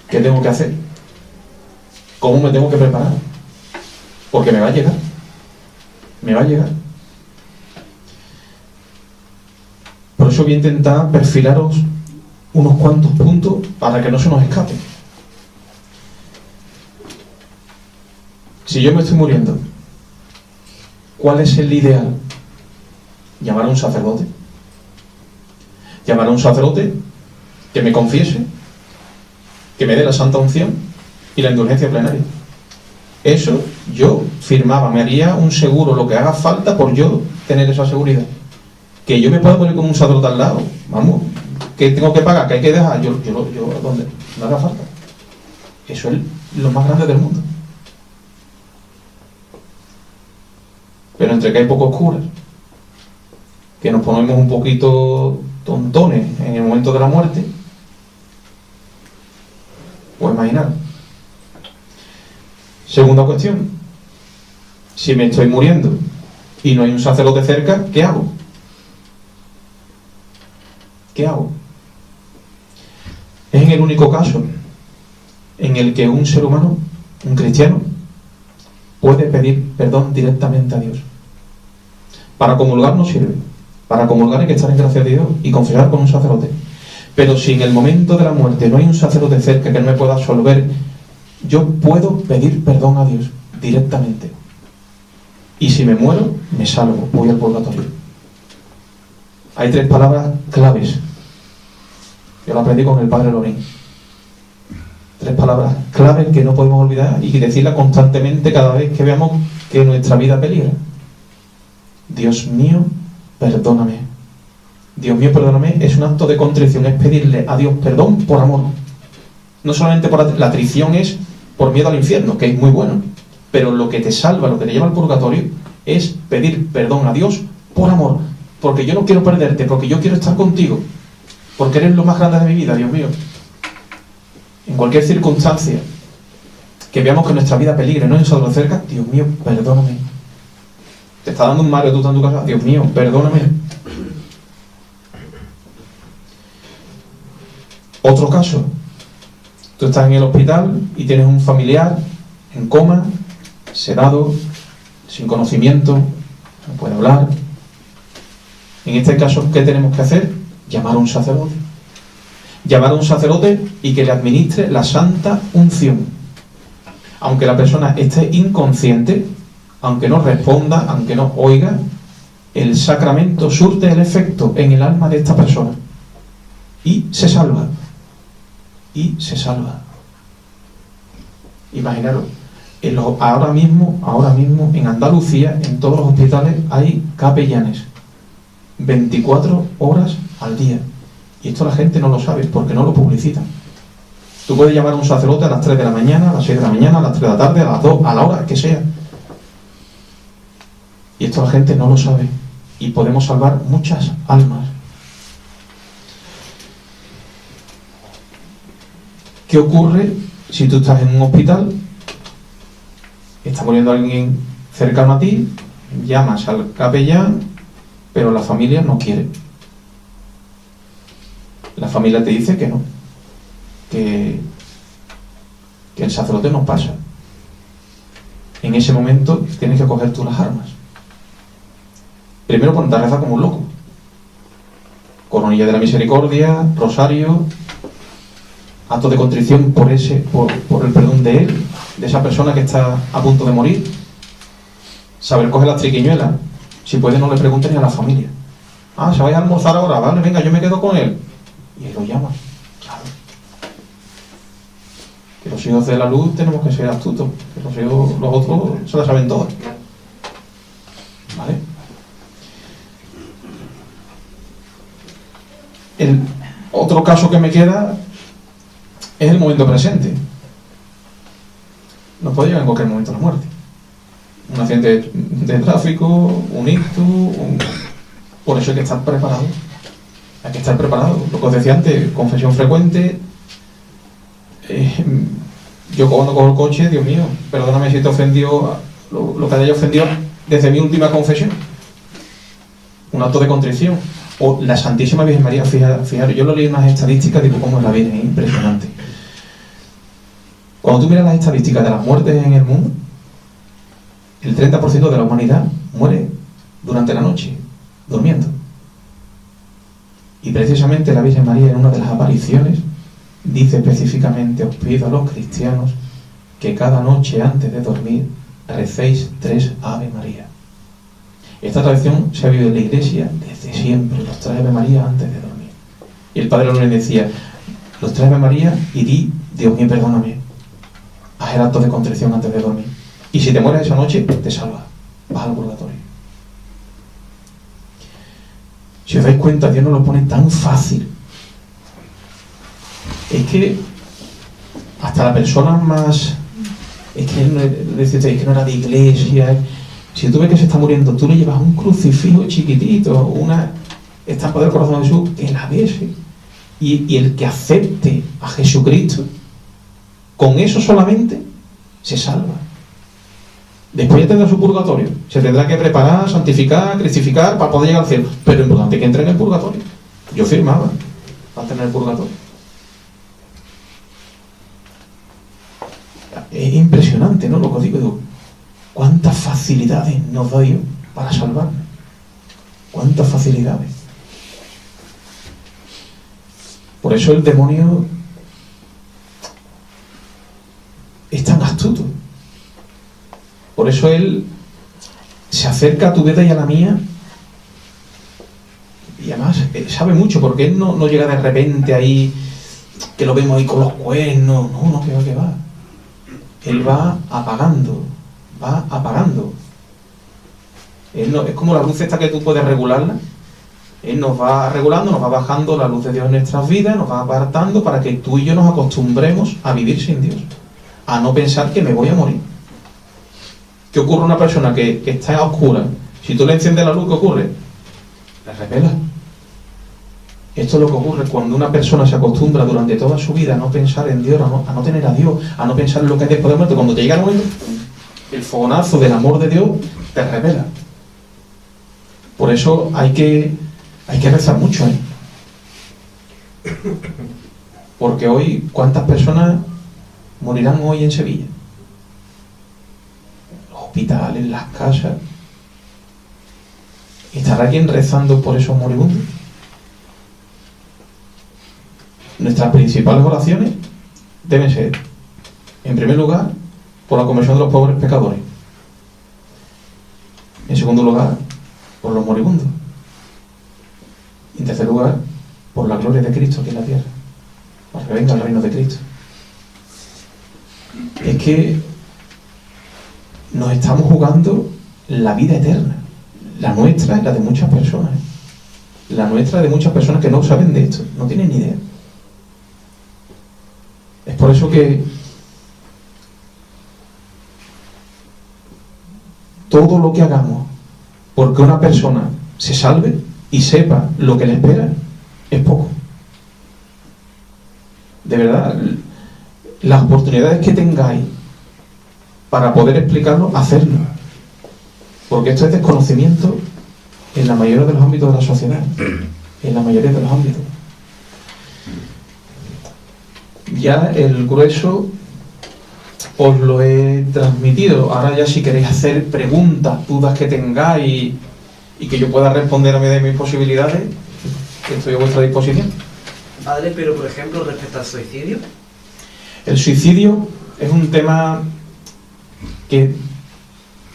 ¿Qué tengo que hacer? ¿Cómo me tengo que preparar? Porque me va a llegar. Me va a llegar. Por eso voy a intentar perfilaros unos cuantos puntos para que no se nos escape. Si yo me estoy muriendo, ¿cuál es el ideal? Llamar a un sacerdote. Llamar a un sacerdote que me confiese, que me dé la santa unción y la indulgencia plenaria. Eso yo firmaba, me haría un seguro, lo que haga falta por yo tener esa seguridad. Que yo me pueda poner con un sacerdote al lado, vamos, que tengo que pagar, que hay que dejar, yo ¿dónde? No haga falta. Eso es lo más grande del mundo. Pero entre que hay pocos curas, que nos ponemos un poquito tontones en el momento de la muerte, pues imaginar. Segunda cuestión, si me estoy muriendo y no hay un sacerdote cerca, ¿qué hago? ¿Qué hago? Es en el único caso en el que un ser humano, un cristiano, puede pedir perdón directamente a Dios. Para comulgar no sirve. Para comulgar hay que estar en gracia de Dios y confesar con un sacerdote. Pero si en el momento de la muerte no hay un sacerdote cerca que no me pueda absolver, yo puedo pedir perdón a Dios directamente. Y si me muero, me salvo, voy al purgatorio. Hay tres palabras claves Yo lo aprendí con el padre Lorín. 3 palabras claves que no podemos olvidar y que decirlas constantemente cada vez que veamos que nuestra vida peligra. Dios mío, perdóname. Dios mío, perdóname es un acto de contrición, es pedirle a Dios perdón por amor. No solamente por la atrición es por miedo al infierno, que es muy bueno, pero lo que te salva, lo que te lleva al purgatorio, es pedir perdón a Dios por amor. Porque yo no quiero perderte, porque yo quiero estar contigo, porque eres lo más grande de mi vida, Dios mío. En cualquier circunstancia que veamos que nuestra vida peligre, no nos acerca, Dios mío, perdóname. Te está dando un mareo, tú estás en tu casa, Dios mío, perdóname. Otro caso, tú estás en el hospital y tienes un familiar en coma, sedado, sin conocimiento, no puede hablar. En este caso, ¿qué tenemos que hacer? Llamar a un sacerdote. Llamar a un sacerdote y que le administre la santa unción. Aunque la persona esté inconsciente, aunque no responda, aunque no oiga, el sacramento surte el efecto en el alma de esta persona y se salva. Y se salva. Imaginaros, ahora mismo en Andalucía, en todos los hospitales hay capellanes 24 horas al día. Y esto la gente no lo sabe porque no lo publicitan. Tú puedes llamar a un sacerdote a las 3 de la mañana, a las 6 de la mañana, a las 3 de la tarde, a las 2, a la hora que sea. Y esto la gente no lo sabe. Y podemos salvar muchas almas. ¿Qué ocurre si tú estás en un hospital, está muriendo alguien cercano a ti, llamas al capellán, pero la familia no quiere? La familia te dice que no, que el sacerdote no pasa. En ese momento tienes que coger tú las armas. Primero ponerte a rezar como un loco. Coronilla de la Misericordia, rosario, acto de contrición por el perdón de él, de esa persona que está a punto de morir. Saber coger las triquiñuelas. Si puede, no le preguntes ni a la familia. Ah, ¿se vais a almorzar ahora? Vale, venga, yo me quedo con él. Y él lo llama. Claro. Que los hijos de la luz tenemos que ser astutos. Que los otros se la saben todas. ¿Vale? El otro caso que me queda es el momento presente. Nos puede llegar en cualquier momento la muerte. Un accidente de tráfico, un ictus, por eso hay que estar preparado. Hay que estar preparado. Lo que os decía antes, confesión frecuente. Yo cuando cojo el coche, Dios mío, perdóname si te ofendió lo que haya ofendido desde mi última confesión. Un acto de contrición. O la Santísima Virgen María, fijaros, yo lo leí en unas estadísticas, digo, cómo es la Virgen, es impresionante. Cuando tú miras las estadísticas de las muertes en el mundo, el 30% de la humanidad muere durante la noche, durmiendo. Y precisamente la Virgen María, en una de las apariciones, dice específicamente: os pido a los cristianos que cada noche antes de dormir recéis 3 Ave María. Esta tradición se ha vivido en la Iglesia desde siempre, los 3 Ave María antes de dormir. Y el Padre Lorenzo decía: los 3 Ave María y di, Dios mío, perdóname. Haz el acto de contrición antes de dormir. Y si te mueres esa noche, te salvas. Vas al purgatorio. Si os dais cuenta, Dios nos lo pone tan fácil. Es que hasta la persona más... Es que no era de iglesia. Si tú ves que se está muriendo, tú le llevas un crucifijo chiquitito, una estampa del corazón de Jesús, que la bese. Y el que acepte a Jesucristo, con eso solamente, se salva. Después ya tendrá su purgatorio. Se tendrá que preparar, santificar, cristificar para poder llegar al cielo. Pero es importante que entre en el purgatorio. Yo firmaba para tener el purgatorio. Es impresionante, ¿no? Lo que os digo, cuántas facilidades nos da Dios para salvarnos. Cuántas facilidades. Por eso el demonio es tan astuto. Por eso él se acerca a tu vida y a la mía además sabe mucho, porque él no llega de repente ahí, que lo vemos ahí con los cuernos, no, que va. Él va apagando. Él no, es como la luz esta que tú puedes regularla. Él nos va regulando, nos va bajando la luz de Dios en nuestras vidas, nos va apartando para que tú y yo nos acostumbremos a vivir sin Dios, a no pensar que me voy a morir. ¿Qué ocurre a una persona que está a oscura? Si tú le enciendes la luz, ¿qué ocurre? La revela. Esto es lo que ocurre cuando una persona se acostumbra durante toda su vida a no pensar en Dios, a no tener a Dios, a no pensar en lo que hay después de muerte. Cuando te llega el momento, el fogonazo del amor de Dios te revela. Por eso hay que rezar mucho, ¿eh? Porque hoy, ¿cuántas personas morirán hoy en Sevilla? En los hospitales, en las casas. ¿Estará alguien rezando por esos moribundos? Nuestras principales oraciones deben ser, en primer lugar, por la conversión de los pobres pecadores. En segundo lugar, por los moribundos. Y en tercer lugar, por la gloria de Cristo aquí en la tierra, para que venga el reino de Cristo. Es que nos estamos jugando la vida eterna, la nuestra y la de muchas personas. La nuestra de muchas personas que no saben de esto, no tienen ni idea. Es por eso que todo lo que hagamos porque una persona se salve y sepa lo que le espera es poco. De verdad, las oportunidades que tengáis para poder explicarlo, hacerlo. Porque esto es desconocimiento en la mayoría de los ámbitos de la sociedad. En la mayoría de los ámbitos. Ya el grueso os lo he transmitido. Ahora ya si queréis hacer preguntas, dudas que tengáis y que yo pueda responder a medida de mis posibilidades, estoy a vuestra disposición. Padre, pero por ejemplo, respecto al suicidio. El suicidio es un tema que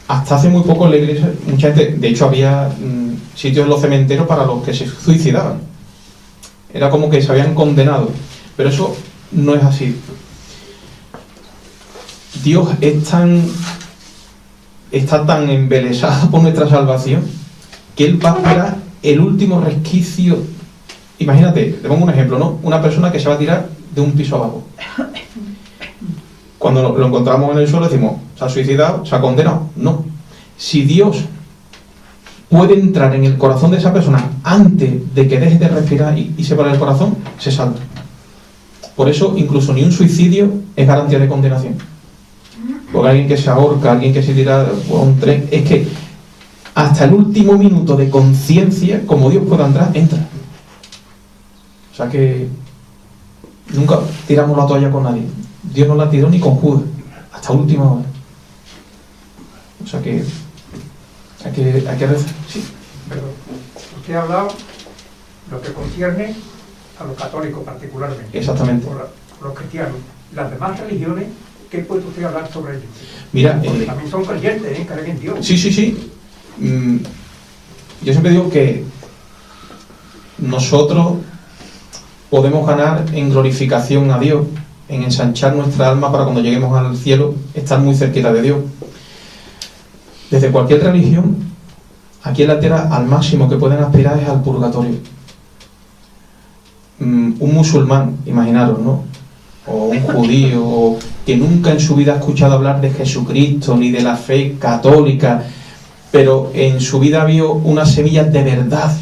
hasta hace muy poco en la iglesia, mucha gente, de hecho había sitios en los cementerios para los que se suicidaban. Era como que se habían condenado. Pero eso no es así. Dios está tan embelesado por nuestra salvación que Él va a tirar el último resquicio. Imagínate, te pongo un ejemplo, ¿no? Una persona que se va a tirar de un piso abajo. Cuando lo encontramos en el suelo decimos, ¿se ha suicidado? ¿Se ha condenado? No. Si Dios puede entrar en el corazón de esa persona antes de que deje de respirar y se para el corazón, se salva. Por eso, incluso ni un suicidio es garantía de condenación. Porque alguien que se ahorca, alguien que se tira por un tren, es que hasta el último minuto de conciencia, como Dios pueda entrar, entra. O sea que nunca tiramos la toalla con nadie. Dios no la tiró ni con Judas, hasta última hora. O sea que hay que rezar. Sí. Pero usted ha hablado lo que concierne a los católicos particularmente. Exactamente. Por los cristianos. Las demás religiones, ¿qué puede usted hablar sobre ellos? Mira, también son creyentes, creen en Dios. Sí. Yo siempre digo que nosotros podemos ganar en glorificación a Dios, en ensanchar nuestra alma para cuando lleguemos al cielo estar muy cerquita de Dios. Desde cualquier religión, aquí en la tierra, al máximo que pueden aspirar es al purgatorio. Un musulmán, imaginaros, ¿no? O un judío, que nunca en su vida ha escuchado hablar de Jesucristo ni de la fe católica, pero en su vida vio una semilla de verdad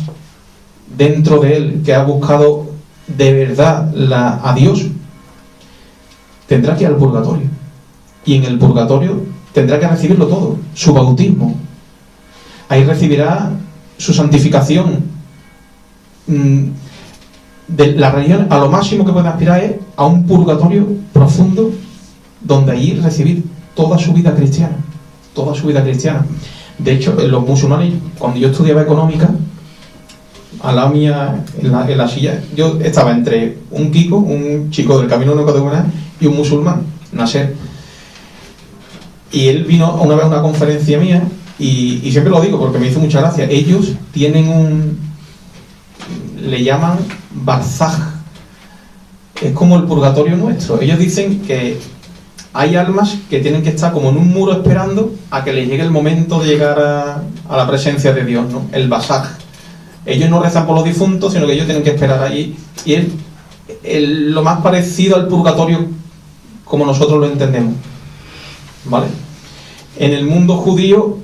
dentro de él, que ha buscado de verdad a Dios, tendrá que ir al purgatorio. Y en el purgatorio tendrá que recibirlo todo, su bautismo. Ahí recibirá su santificación. De la religión, a lo máximo que puede aspirar es a un purgatorio profundo, donde allí recibir toda su vida cristiana. Toda su vida cristiana. De hecho, los musulmanes, cuando yo estudiaba económica, a la mía, en la silla, yo estaba entre un Kiko, un chico del Camino Nuevo de Buenas, y un musulmán, Nasser. Y él vino una vez a una conferencia mía, y siempre lo digo porque me hizo mucha gracia. Ellos tienen le llaman barzaj. Es como el purgatorio nuestro. Ellos dicen que hay almas que tienen que estar como en un muro esperando a que les llegue el momento de llegar a la presencia de Dios, ¿no? El barzaj. Ellos no rezan por los difuntos, sino que ellos tienen que esperar allí. Y es lo más parecido al purgatorio como nosotros lo entendemos, ¿vale? En el mundo judío,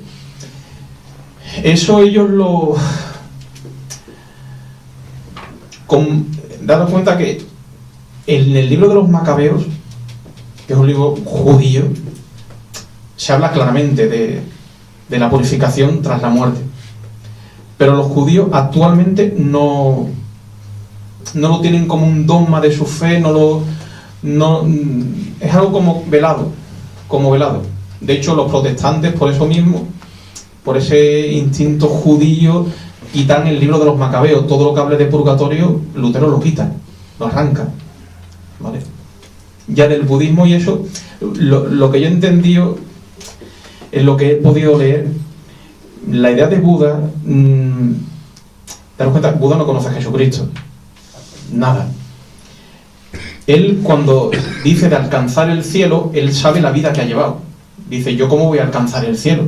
eso ellos lo... daros cuenta que en el libro de los Macabeos, que es un libro judío, se habla claramente de la purificación tras la muerte. Pero los judíos actualmente no lo tienen como un dogma de su fe, es algo como velado. De hecho, los protestantes, por eso mismo, por ese instinto judío, quitan el libro de los Macabeos. Todo lo que hable de purgatorio, Lutero lo quita, lo arranca, ¿vale? Ya del budismo y eso, lo que yo he entendido, en lo que he podido leer, la idea de Buda, daros cuenta, Buda no conoce a Jesucristo, nada. Él, cuando dice de alcanzar el cielo, él sabe la vida que ha llevado. Dice, ¿yo cómo voy a alcanzar el cielo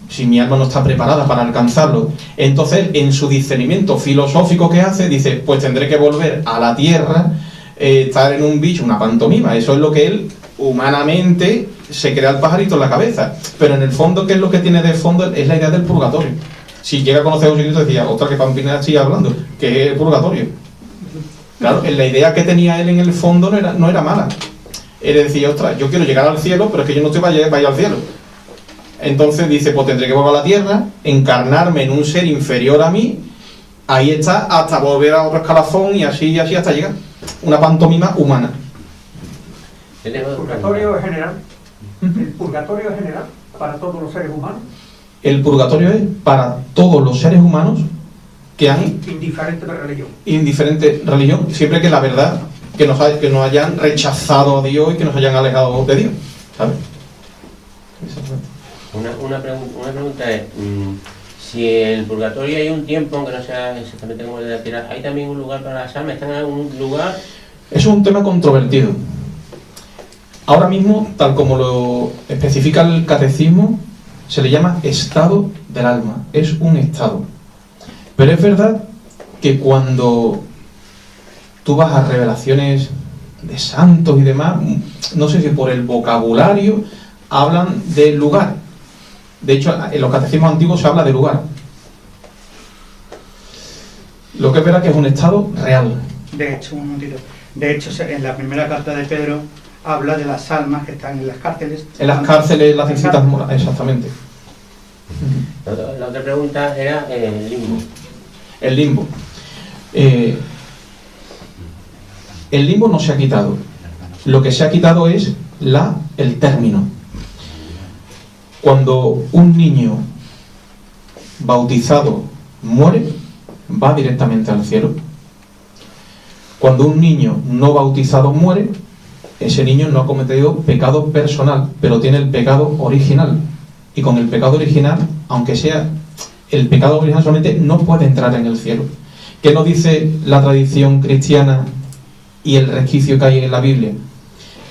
si mi alma no está preparada para alcanzarlo? Entonces, en su discernimiento filosófico que hace, dice, pues tendré que volver a la tierra, estar en un bicho, una pantomima. Eso es lo que él, humanamente, se crea el pajarito en la cabeza. Pero en el fondo, ¿qué es lo que tiene de fondo? Es la idea del purgatorio. Si llega a conocer a Jesucristo, decía, ostras, que Pampina sigue hablando, que es el purgatorio. Claro, la idea que tenía él en el fondo no era mala. Él decía, ostras, yo quiero llegar al cielo, pero es que yo no estoy para ir al cielo. Entonces dice, pues tendré que volver a la tierra, encarnarme en un ser inferior a mí, ahí está, hasta volver a otro escalafón y así hasta llegar. Una pantomima humana. El purgatorio es general. El purgatorio es general para todos los seres humanos. El purgatorio es para todos los seres humanos que han... Indiferente religión, siempre que la verdad, que nos hayan rechazado a Dios y que nos hayan alejado de Dios, ¿sabes? Una pregunta es, si el purgatorio hay un tiempo, aunque no sea exactamente como el de la tierra, ¿hay también un lugar para las almas? ¿Están en algún lugar? Eso es un tema controvertido. Ahora mismo, tal como lo especifica el catecismo, se le llama estado del alma. Es un estado. Pero es verdad que cuando tú vas a revelaciones de santos y demás, no sé si por el vocabulario hablan de lugar. De hecho, en los catecismos antiguos se habla de lugar. Lo que es verdad que es un estado real. De hecho, un momentito. De hecho, en la primera carta de Pedro habla de las almas que están en las cárceles. En las cárceles, las citas morales, exactamente. La otra pregunta era el limbo. El limbo. El limbo no se ha quitado. Lo que se ha quitado es el término. Cuando un niño bautizado muere, va directamente al cielo. Cuando un niño no bautizado muere, ese niño no ha cometido pecado personal, pero tiene el pecado original. Y con el pecado original, aunque sea el pecado original solamente, no puede entrar en el cielo. ¿Qué nos dice la tradición cristiana y el resquicio que hay en la Biblia?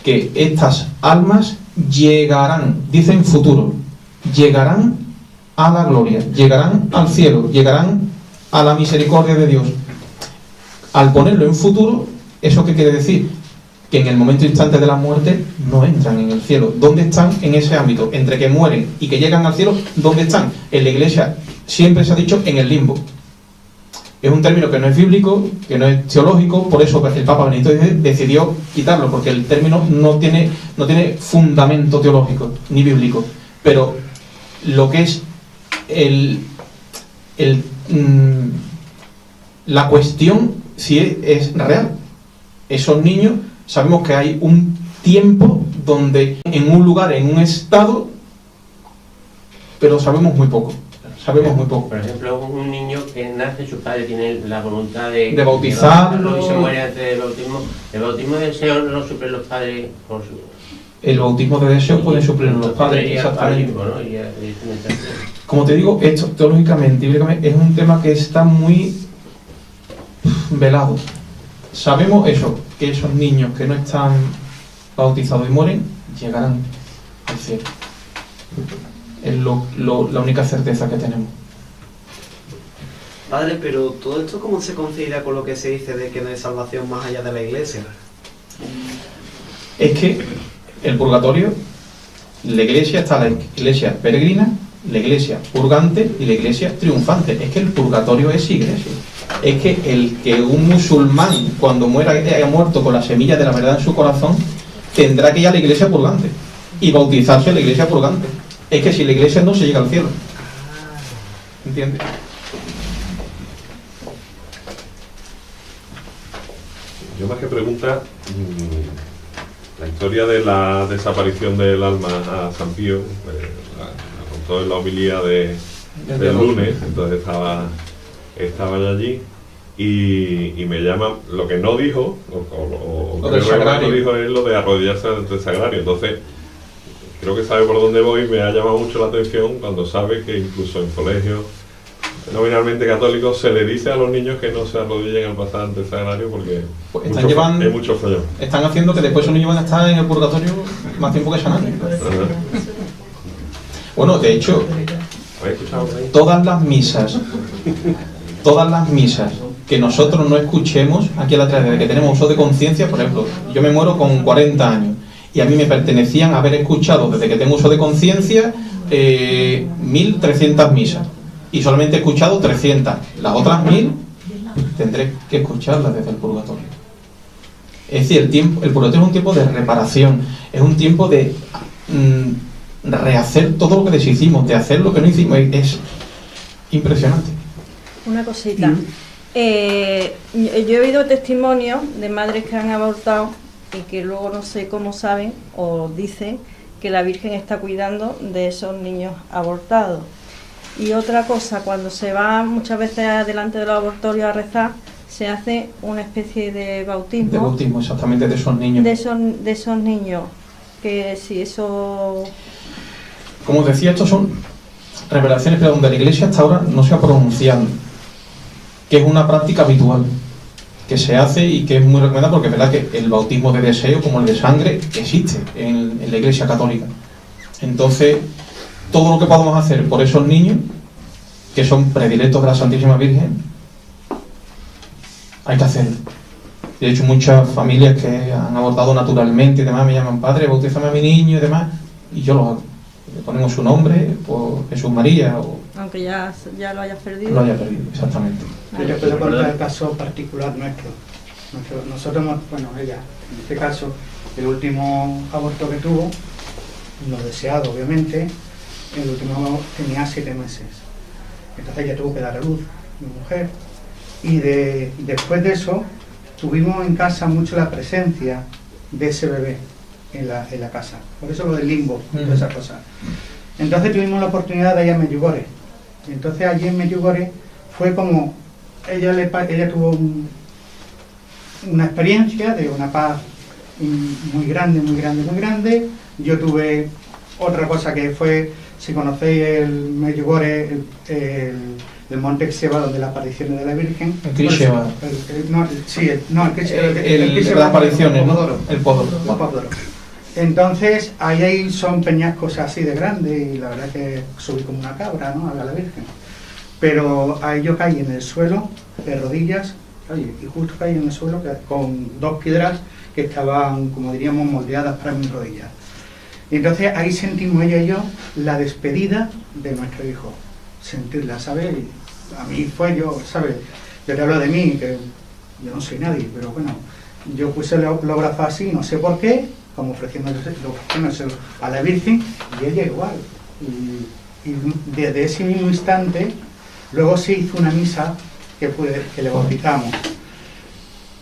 Que estas almas llegarán, dice en futuro, llegarán a la gloria, llegarán al cielo, llegarán a la misericordia de Dios. Al ponerlo en futuro, ¿eso qué quiere decir? Que en el momento instante de la muerte no entran en el cielo. ¿Dónde están en ese ámbito? Entre que mueren y que llegan al cielo, ¿dónde están? En la Iglesia siempre se ha dicho en el limbo. Es un término que no es bíblico, que no es teológico, por eso el Papa Benedicto XVI decidió quitarlo, porque el término no tiene fundamento teológico ni bíblico. Pero lo que es la cuestión si es real. Esos niños, sabemos que hay un tiempo donde en un lugar, en un estado, pero sabemos muy poco. Por ejemplo, un niño que nace, sus padres tienen la voluntad de bautizarlo y se muere antes del bautismo. ¿El bautismo de deseo no lo suplen los padres por su...? El bautismo de deseo puede suplir los padres, exactamente. Como te digo, esto teológicamente y bíblicamente es un tema que está muy velado. Sabemos eso, que esos niños que no están bautizados y mueren, llegarán al cielo. Es la única certeza que tenemos. Padre, pero todo esto, ¿cómo se concilia con lo que se dice de que no hay salvación más allá de la iglesia? Es que el purgatorio, la iglesia está la iglesia peregrina, la iglesia purgante y la iglesia triunfante. Es que el purgatorio es iglesia. Es que un musulmán, cuando muera, haya muerto con la semilla de la verdad en su corazón, tendrá que ir a la iglesia purgante y bautizarse en la iglesia purgante. Es que si la iglesia no se llega al cielo. ¿Entiendes? Yo más que pregunta, la historia de la desaparición del alma a San Pío, la contó en la homilía del lunes, entonces estaba yo allí y me llama, lo que no dijo, o lo del sagrario. No dijo es lo de arrodillarse ante el sagrario, entonces creo que sabe por dónde voy, me ha llamado mucho la atención cuando sabe que incluso en colegios nominalmente católicos se le dice a los niños que no se arrodillen al pasar ante el sagrario porque pues hay mucho follón. Están haciendo que después esos niños van a estar en el purgatorio más tiempo que sanando. Bueno, de hecho, todas las misas que nosotros no escuchemos aquí en la tierra, desde que tenemos uso de conciencia, por ejemplo, yo me muero con 40 años y a mí me pertenecían haber escuchado desde que tengo uso de conciencia 1300 misas. Y solamente he escuchado 300. Las otras 1000 tendré que escucharlas desde el purgatorio. Es decir, el purgatorio es un tiempo de reparación, es un tiempo de rehacer todo lo que deshicimos, de hacer lo que no hicimos. Es impresionante. Una cosita. Yo he oído testimonios de madres que han abortado y que luego no sé cómo saben o dicen que la Virgen está cuidando de esos niños abortados. Y otra cosa, cuando se va muchas veces delante de los abortorios a rezar, se hace una especie de bautismo. De bautismo, exactamente, de esos niños. De esos niños, que si eso... Como os decía, estos son revelaciones, pero donde la Iglesia hasta ahora no se ha pronunciado, que es una práctica habitual, que se hace y que es muy recomendada porque es verdad que el bautismo de deseo, como el de sangre, existe en la Iglesia católica. Entonces, todo lo que podamos hacer por esos niños, que son predilectos de la Santísima Virgen, hay que hacerlo. De hecho, muchas familias que han abortado naturalmente y demás me llaman: padre, bautízame a mi niño y demás, y yo lo hago. Le ponemos su nombre, por Jesús María, o... Aunque ya lo hayas perdido. Lo haya perdido, exactamente. Yo puedo contar el caso particular nuestro. Nosotros, ella, en este caso, el último aborto que tuvo, no deseado, obviamente, el último tenía 7 meses. Entonces ella tuvo que dar a luz, mi mujer. Y después de eso, tuvimos en casa mucho la presencia de ese bebé en la casa. Por eso lo del limbo y todas esas cosas. Entonces tuvimos la oportunidad de ir a Medjugorje. Entonces allí en Medjugorje fue como... Ella tuvo una experiencia de una paz muy grande, muy grande, muy grande. Yo tuve otra cosa que fue... Si conocéis el Medjugorje, el monte Xeva, donde las apariciones de la Virgen. El Krisheva. Las apariciones, ¿no? El Pódoro. Entonces, ahí son peñascos así de grandes y la verdad que subí como una cabra, ¿no? A la Virgen. Pero ahí yo caí en el suelo, de rodillas, y justo caí en el suelo con 2 piedras que estaban, como diríamos, moldeadas para mis rodillas. Y entonces ahí sentimos ella y yo la despedida de nuestro hijo, sentirla, ¿sabes? Y a mí fue yo, ¿sabes? Yo te hablo de mí, que yo no soy nadie, pero bueno, yo puse los brazos así, no sé por qué, como ofreciéndose a la Virgen, y ella igual. Y desde ese mismo instante, luego se hizo una misa que le bautizamos.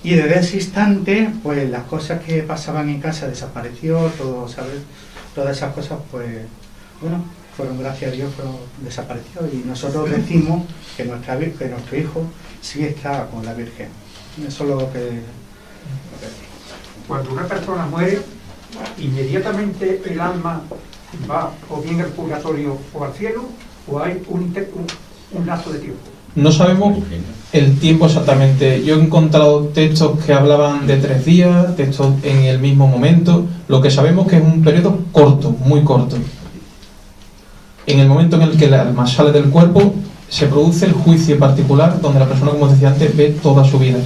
Y desde ese instante, pues las cosas que pasaban en casa desapareció, todo, ¿sabes? Todas esas cosas, pues, bueno, fueron, gracias a Dios, desapareció. Y nosotros decimos que nuestro hijo sí está con la Virgen. Eso es lo que... Cuando una persona muere, inmediatamente el alma va o bien al purgatorio o al cielo, o hay un lapso de tiempo. No sabemos el tiempo exactamente. Yo he encontrado textos que hablaban de 3 días, textos en el mismo momento. Lo que sabemos que es un periodo corto, muy corto. En el momento en el que el alma sale del cuerpo, se produce el juicio particular, donde la persona, como decía antes, ve toda su vida.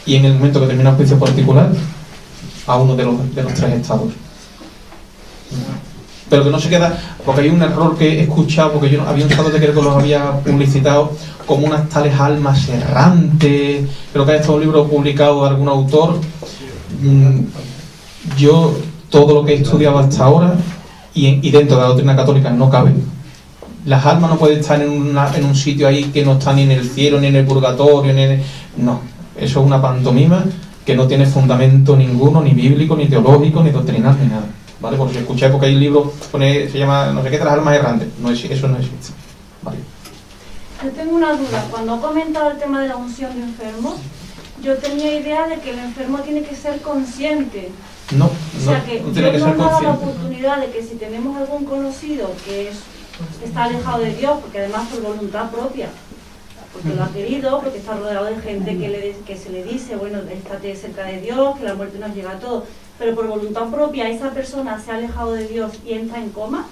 Y en el momento que termina el juicio particular, a uno de los 3 estados. Pero que no se queda, porque hay un error que he escuchado, porque yo había un estado de que los había publicitado como unas tales almas errantes. Creo que hay un libro publicado de algún autor. Yo, todo lo que he estudiado hasta ahora, y dentro de la doctrina católica no cabe. Las almas no pueden estar en un sitio ahí que no está ni en el cielo, ni en el purgatorio, no, eso es una pantomima que no tiene fundamento ninguno, ni bíblico, ni teológico, ni doctrinal, ni nada. ¿Vale? Porque escuché, porque hay un libro, se llama no sé qué, de las almas errantes. No, eso no existe. ¿Vale? Yo tengo una duda. Cuando ha comentado el tema de la unción de enfermos, yo tenía idea de que el enfermo tiene que ser consciente. No, o sea que no tiene que yo ser no he dado la consciente. oportunidad de que si tenemos algún conocido que está alejado de Dios, porque además por voluntad propia, porque lo ha querido, porque está rodeado de gente que se le dice, bueno, estate cerca de Dios, que la muerte nos llega a todos, pero por voluntad propia esa persona se ha alejado de Dios y entra en coma,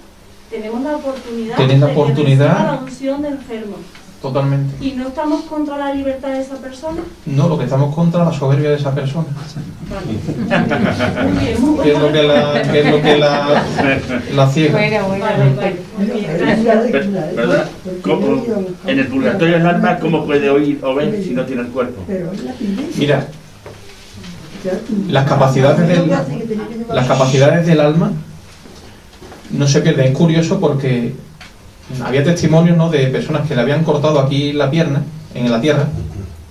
tenemos la oportunidad de que reciba la unción de enfermo. Totalmente. ¿Y no estamos contra la libertad de esa persona? No, lo que estamos contra es la soberbia de esa persona. Vale. Muy bien, muy ¿Qué es lo que la ciega? ¿Verdad? En el purgatorio el alma, ¿cómo puede oír o ver si no tiene el cuerpo? Mira, las capacidades del alma no se pierden. Es curioso porque había testimonios, ¿no?, de personas que le habían cortado aquí la pierna, en la tierra,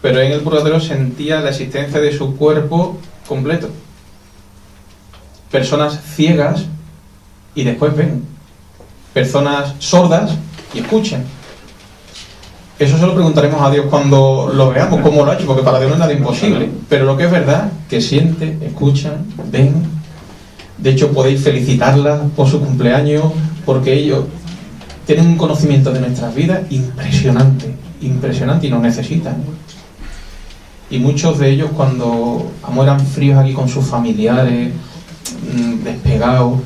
pero en el purgatorio sentía la existencia de su cuerpo completo. Personas ciegas y después ven. Personas sordas y escuchan. Eso se lo preguntaremos a Dios cuando lo veamos, cómo lo ha hecho, porque para Dios no es nada imposible. Pero lo que es verdad, que sienten, escuchan, ven. De hecho, podéis felicitarlas por su cumpleaños, porque ellos tienen un conocimiento de nuestras vidas impresionante, impresionante, y nos necesitan. Y muchos de ellos, cuando eran fríos aquí con sus familiares, despegados,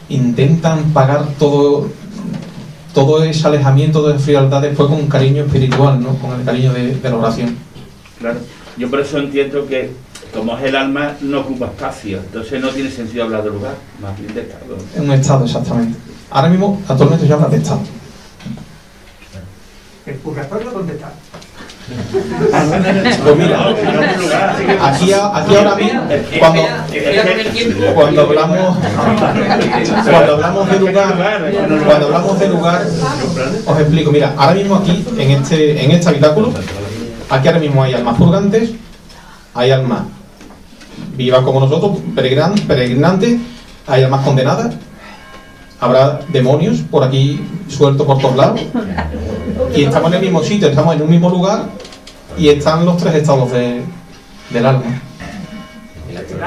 intentan pagar todo ese alejamiento, de frialdad, después con un cariño espiritual, ¿no?, con el cariño de la oración. Claro, yo por eso entiendo que como es el alma, no ocupa espacio, entonces no tiene sentido hablar de lugar, más bien de estado. Es un estado, exactamente. Ahora mismo, actualmente se habla de estado. ¿El purgatorio dónde está? Pues mira, aquí ahora mismo, cuando hablamos de lugar, os explico. Mira, ahora mismo aquí, en este habitáculo, aquí ahora mismo hay almas purgantes, hay almas vivas como nosotros, peregrinantes, hay almas condenadas, habrá demonios por aquí sueltos por todos lados, y estamos en el mismo sitio, estamos en un mismo lugar, y están los 3 estados del alma.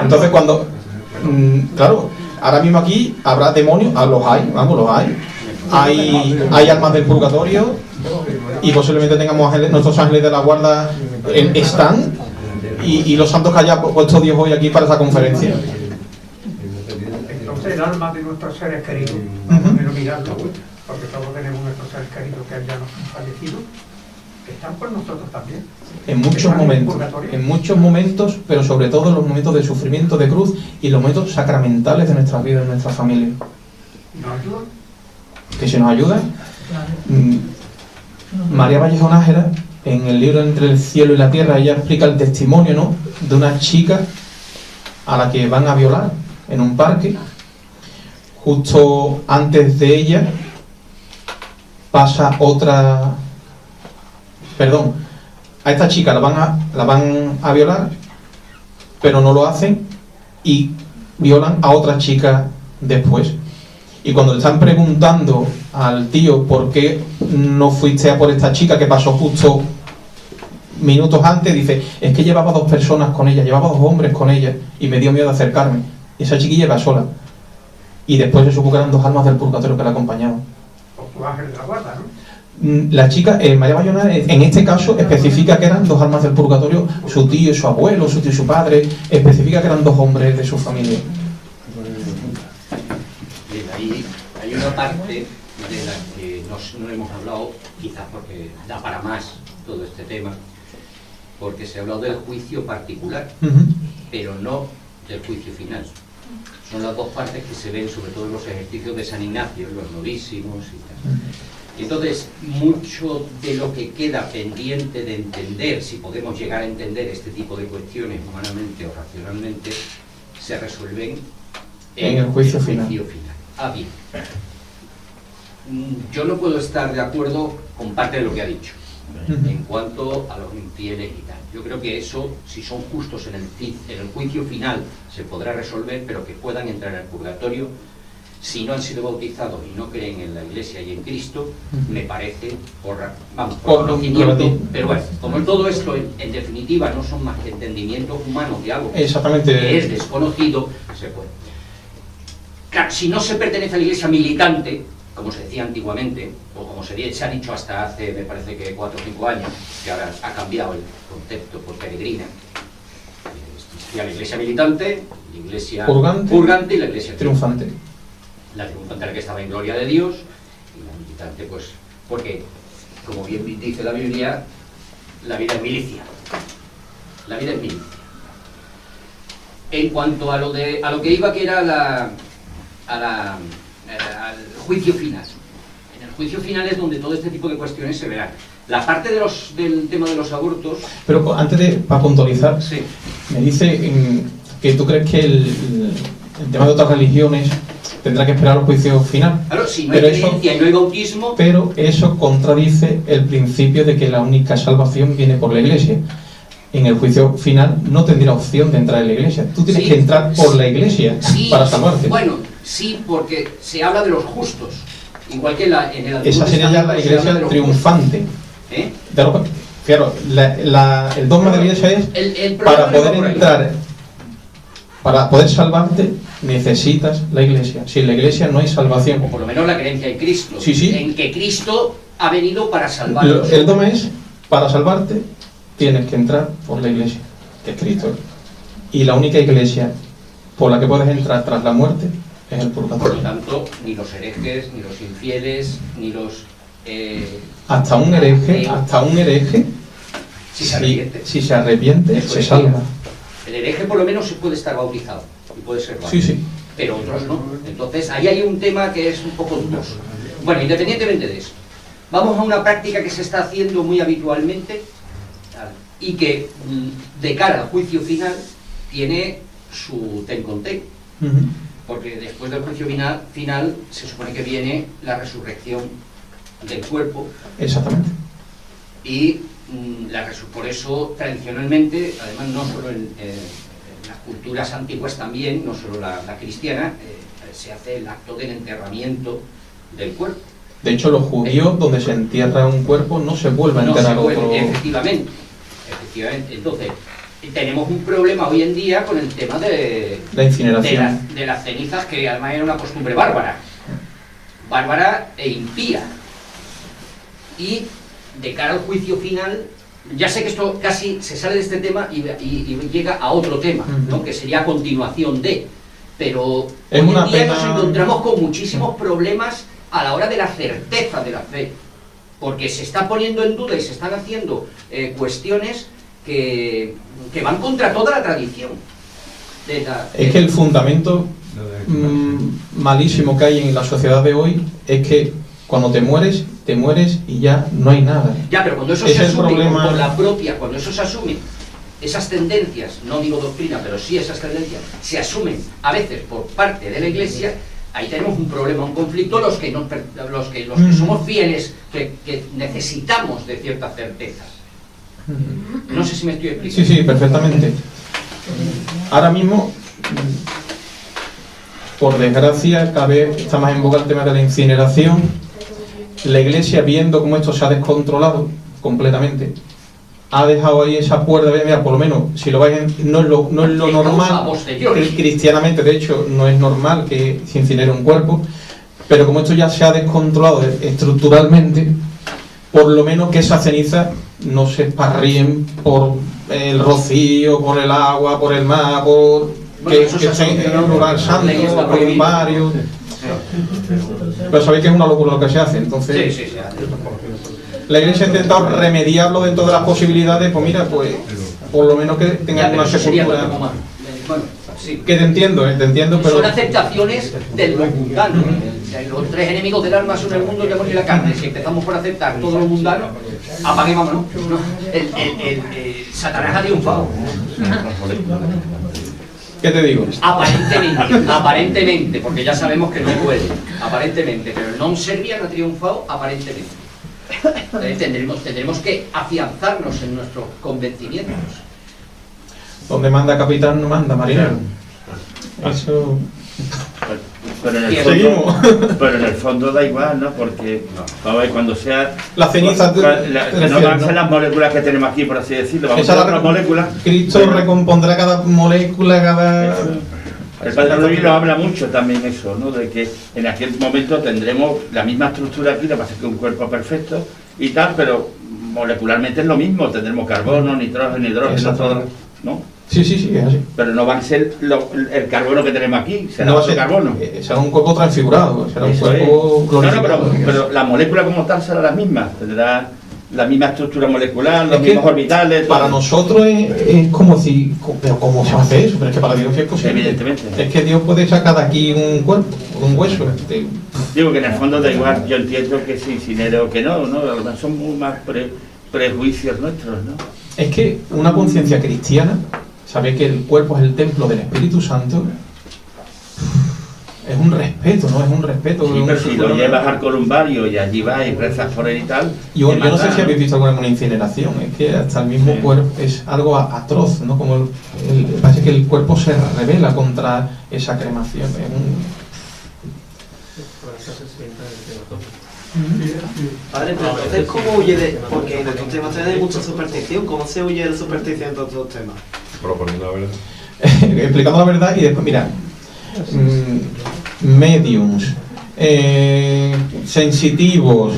Entonces cuando, claro, ahora mismo aquí habrá demonios, los hay, hay almas del purgatorio, y posiblemente tengamos nuestros ángeles de la guarda están, y los santos que haya puesto Dios hoy aquí para esa conferencia. Entonces el alma de nuestros seres queridos, vamos a mirarlo, porque todos tenemos nuestros seres queridos que ya nos han fallecido, que están por nosotros también. En muchos momentos, pero sobre todo en los momentos de sufrimiento, de cruz, y los momentos sacramentales de nuestras vidas, de nuestras familias. ¿Nos ayudan? Que se nos ayuda. María Vallejo Nájera, en el libro Entre el cielo y la tierra, ella explica el testimonio, ¿no?, de una chica a la que van a violar en un parque. Justo antes de ella pasa otra, a esta chica la van a violar, pero no lo hacen, y violan a otra chica después. Y cuando le están preguntando al tío por qué no fuiste a por esta chica que pasó justo minutos antes, dice, es que llevaba 2 personas con ella, llevaba 2 hombres con ella, y me dio miedo de acercarme. Y esa chiquilla iba sola. Y después se supo que eran 2 almas del purgatorio que la acompañaban. Por tu ángel de la guarda, ¿no? La chica, María Bayona, en este caso, especifica que eran 2 almas del purgatorio, su tío y su abuelo, su tío y su padre, especifica que eran 2 hombres de su familia. Bien, hay una parte de la que no hemos hablado, quizás porque da para más todo este tema, porque se ha hablado del juicio particular, pero no del juicio final. Son las 2 partes que se ven sobre todo en los ejercicios de San Ignacio, en los novísimos y tal. Entonces, mucho de lo que queda pendiente de entender, si podemos llegar a entender este tipo de cuestiones humanamente o racionalmente, se resuelven en el juicio final. Ah, bien. Yo no puedo estar de acuerdo con parte de lo que ha dicho en cuanto a los infieles y tal. Yo creo que eso, si son justos en el juicio final, se podrá resolver, pero que puedan entrar al purgatorio si no han sido bautizados y no creen en la Iglesia y en Cristo, me parece por conocimiento, pero bueno, como todo esto en definitiva no son más que entendimientos humanos de algo que es desconocido, se puede. Claro, si no se pertenece a la Iglesia militante, como se decía antiguamente, o como se ha dicho hasta hace, me parece que 4 o 5 años, que ahora ha cambiado el concepto por peregrina, existía la Iglesia militante, la Iglesia purgante y la Iglesia triunfante. La triunfante era la que estaba en gloria de Dios, y la militante, pues, porque, como bien dice la Biblia, la vida es milicia. La vida es milicia. En cuanto a lo que iba, que era al juicio final. En el juicio final es donde todo este tipo de cuestiones se verán. La parte del tema de los abortos... Pero antes para puntualizar, sí. Me dice que tú crees que el tema de otras religiones tendrá que esperar al juicio final. Claro, si no hay creencia y no hay bautismo... Pero eso contradice el principio de que la única salvación viene por la Iglesia. En el juicio final no tendrá opción de entrar en la Iglesia. Tú tienes que entrar por la Iglesia para salvarte. Bueno, sí, porque se habla de los justos. Igual que en el esa sería ya la Iglesia triunfante. Claro, el dogma de la Iglesia es para poder entrar, para poder salvarte, necesitas la Iglesia. Sin la Iglesia no hay salvación. O por lo menos la creencia en Cristo. Sí, sí. En que Cristo ha venido para salvarnos. El dogma es, para salvarte, tienes que entrar por la Iglesia, que es Cristo. Y la única Iglesia por la que puedes entrar tras la muerte es el purgatorio. Por lo tanto, ni los herejes, ni los infieles, ni los... hasta un hereje, si se arrepiente, se salva. El hereje por lo menos puede estar bautizado y puede ser válido. Sí, sí. Pero otros no. Entonces, ahí hay un tema que es un poco dudoso. Bueno, independientemente de eso, vamos a una práctica que se está haciendo muy habitualmente y que, de cara al juicio final, tiene su ten con ten. Porque después del juicio final se supone que viene la resurrección del cuerpo. Exactamente. Y por eso tradicionalmente, además no solo en las culturas antiguas también, no solo la cristiana, se hace el acto del enterramiento del cuerpo. De hecho, los judíos, donde se entierra un cuerpo, no se vuelve a enterrar otro. Efectivamente. Entonces, tenemos un problema hoy en día con el tema de la incineración de las cenizas, que además era una costumbre bárbara e impía. Y de cara al juicio final, ya sé que esto casi se sale de este tema y llega a otro tema, ¿no? Que sería a continuación de, pero hoy en día nos encontramos con muchísimos problemas a la hora de la certeza de la fe, porque se está poniendo en duda y se están haciendo cuestiones que van contra toda la tradición. Es que el fundamento malísimo que hay en la sociedad de hoy es que cuando te mueres y ya no hay nada. Ya, pero cuando eso se asume por la propia, cuando eso se asume, esas tendencias, no digo doctrina, pero sí esas tendencias, se asumen a veces por parte de la Iglesia, ahí tenemos un problema, un conflicto, los que somos fieles, que necesitamos de ciertas certezas. No sé si me estoy explicando. Sí, perfectamente. Ahora mismo, por desgracia, cada vez está más en boga el tema de la incineración. La Iglesia, viendo cómo esto se ha descontrolado completamente, ha dejado ahí esa cuerda de, mira, por lo menos, si lo vais no es lo normal, cristianamente, de hecho, no es normal que se incinere un cuerpo, pero como esto ya se ha descontrolado estructuralmente, por lo menos que esas cenizas no se esparríen por el rocío, por el agua, por el mar, por que estén en un lugar santo, columbario. Pero sabéis que es una locura lo que se hace, entonces Sí. la Iglesia ha intentado remediarlo dentro de las posibilidades. Pues mira, pues por lo menos que tengan una sepultura. Bueno, sí. Que te entiendo, pero Son aceptaciones del mundano. Los tres enemigos del alma son el mundo, el amor y la carne. Si empezamos por aceptar todo lo mundano, apague, vámonos. Satanás ha triunfado. ¿qué te digo? Aparentemente, porque ya sabemos que no puede. Aparentemente, pero el non serviam ha triunfado aparentemente. Entonces tendremos que afianzarnos en nuestros convencimientos. Donde manda capitán no manda marinero. Eso. Pero en el fondo da igual, ¿no? Porque a ver, cuando sea la ceniza que no van a ser las moléculas que tenemos aquí, por así decirlo, vamos a ver las moléculas. Cristo recompondrá cada molécula, cada... El Padre Rodríguez lo habla mucho también eso, ¿no? De que en aquel momento tendremos la misma estructura aquí, lo que pasa es que un cuerpo perfecto y tal, pero molecularmente es lo mismo, tendremos carbono, nitrógeno, hidrógeno, todo, ¿no? Sí, es así. Pero no va a ser el carbono que tenemos aquí, será no otro carbono. Será un cuerpo transfigurado, será un cuerpo glorificado. Pero la molécula como tal será la misma, tendrá la misma estructura molecular, los mismos orbitales. Para nosotros es como si, pero ¿cómo se hace eso? Pero es que para Dios es posible. Evidentemente. Es que Dios puede sacar de aquí un cuerpo, un hueso. Digo que en el fondo da igual, yo entiendo que se incinere o que no, a lo mejor son muy más prejuicios nuestros, ¿no? Es que una conciencia cristiana sabe que el cuerpo es el templo del Espíritu Santo. Es un respeto, ¿no? Es un respeto. Sí, pero si lo llevas al columbario y allí vas y rezas por él y tal. Yo no sé si habéis visto alguna incineración, es que hasta el mismo cuerpo es algo atroz, ¿no? Como parece que el cuerpo se revela contra esa cremación. Padre, pero entonces, ¿cómo huye de...? Porque en estos temas hay mucha superstición. ¿Cómo se huye de la superstición en todos estos temas? Proponiendo la verdad. Explicando la verdad y después, mira, mediums, sensitivos,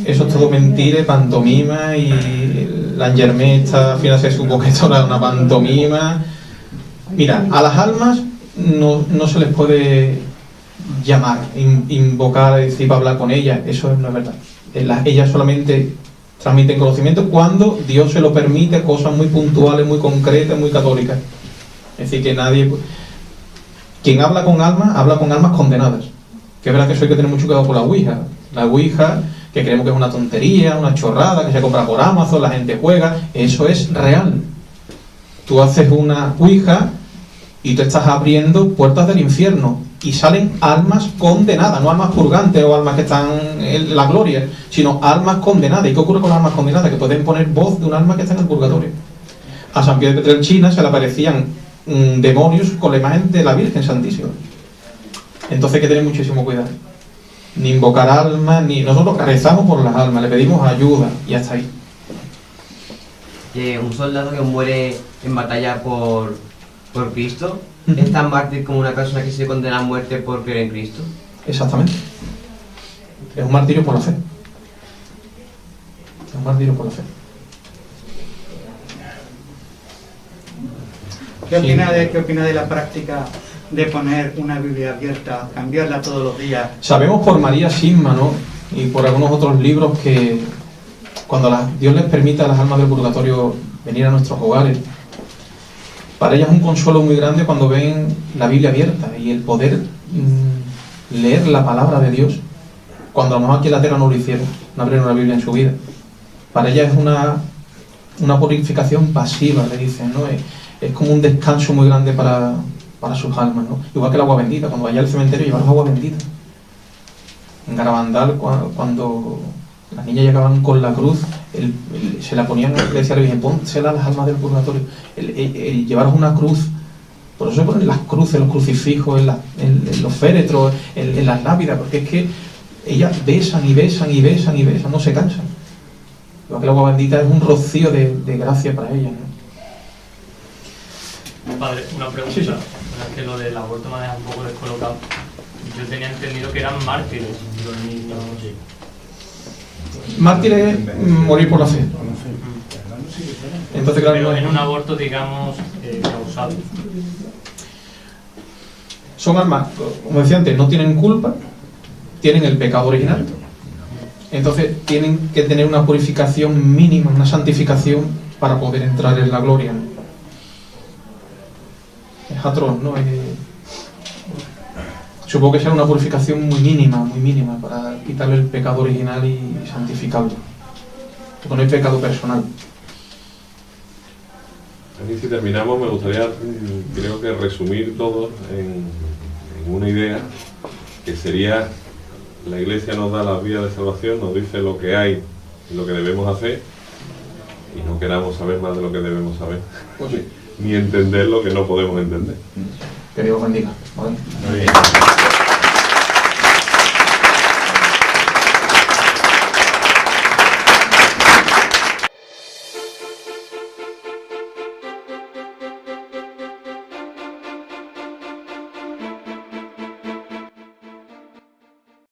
eso es todo mentira, pantomima, y la Angermé al final se supo que esto era una pantomima. Mira, a las almas no se les puede llamar, invocar, decir, para hablar con ellas, eso no es verdad. Ellas solamente transmiten conocimiento cuando Dios se lo permite, cosas muy puntuales, muy concretas, muy católicas. Es decir, que nadie... Quien habla con almas condenadas. Que es verdad que eso hay que tener mucho cuidado con la Ouija. La Ouija, que creemos que es una tontería, una chorrada, que se compra por Amazon, la gente juega, eso es real. Tú haces una Ouija y tú estás abriendo puertas del infierno y salen almas condenadas, no almas purgantes o almas que están en la gloria, sino almas condenadas. ¿Y qué ocurre con las almas condenadas? Que pueden poner voz de un alma que está en el purgatorio. A San Pío de Petrelcina se le aparecían demonios con la imagen de la Virgen Santísima. Entonces hay que tener muchísimo cuidado. Ni invocar almas, ni nosotros rezamos por las almas, le pedimos ayuda y hasta ahí. Un soldado que muere en batalla por Cristo, ¿es tan mártir como una persona que se condena a muerte por creer en Cristo? Exactamente. Es un martirio por la fe. Es un martirio por la fe. ¿Qué opina de la práctica de poner una Biblia abierta, cambiarla todos los días? Sabemos por María Sisma, ¿no? Y por algunos otros libros que cuando Dios les permite a las almas del purgatorio venir a nuestros hogares, para ellas es un consuelo muy grande cuando ven la Biblia abierta y el poder leer la palabra de Dios, cuando a lo mejor aquí en la tierra no lo hicieron, no abrieron una Biblia en su vida. Para ellas es una purificación pasiva, le dicen, ¿no? Es como un descanso muy grande para sus almas, ¿no? Igual que el agua bendita, cuando vaya al cementerio llevaros agua bendita. En Garabandal, cuando las niñas llegaban con la cruz, se la ponían, le decía a la Virgen, pónsela a las almas del purgatorio. Llevaros una cruz, por eso se ponen las cruces, los crucifijos, en los féretros, en las lápidas, porque es que ellas besan y besan y besan y besan, no se cansan. Igual que el agua bendita es un rocío de gracia para ellas, ¿no? Padre, una pregunta, sí. Es que lo del aborto me ha dejado un poco descolocado. Yo tenía entendido que eran mártires los niños. Mártir es morir por la fe. Entonces, claro, pero en un aborto, digamos, causado. Son almas, como decía antes, no tienen culpa, tienen el pecado original. Entonces tienen que tener una purificación mínima, una santificación para poder entrar en la gloria. Es atroz, ¿no? Supongo que será una purificación muy mínima, para quitarle el pecado original y santificarlo. Porque no hay pecado personal. Aquí, si terminamos, me gustaría, creo que resumir todo en una idea que sería: la Iglesia nos da las vías de salvación, nos dice lo que hay y lo que debemos hacer, y no queramos saber más de lo que debemos saber, pues sí, ni entender lo que no podemos entender. Que Dios bendiga. ¿Vale?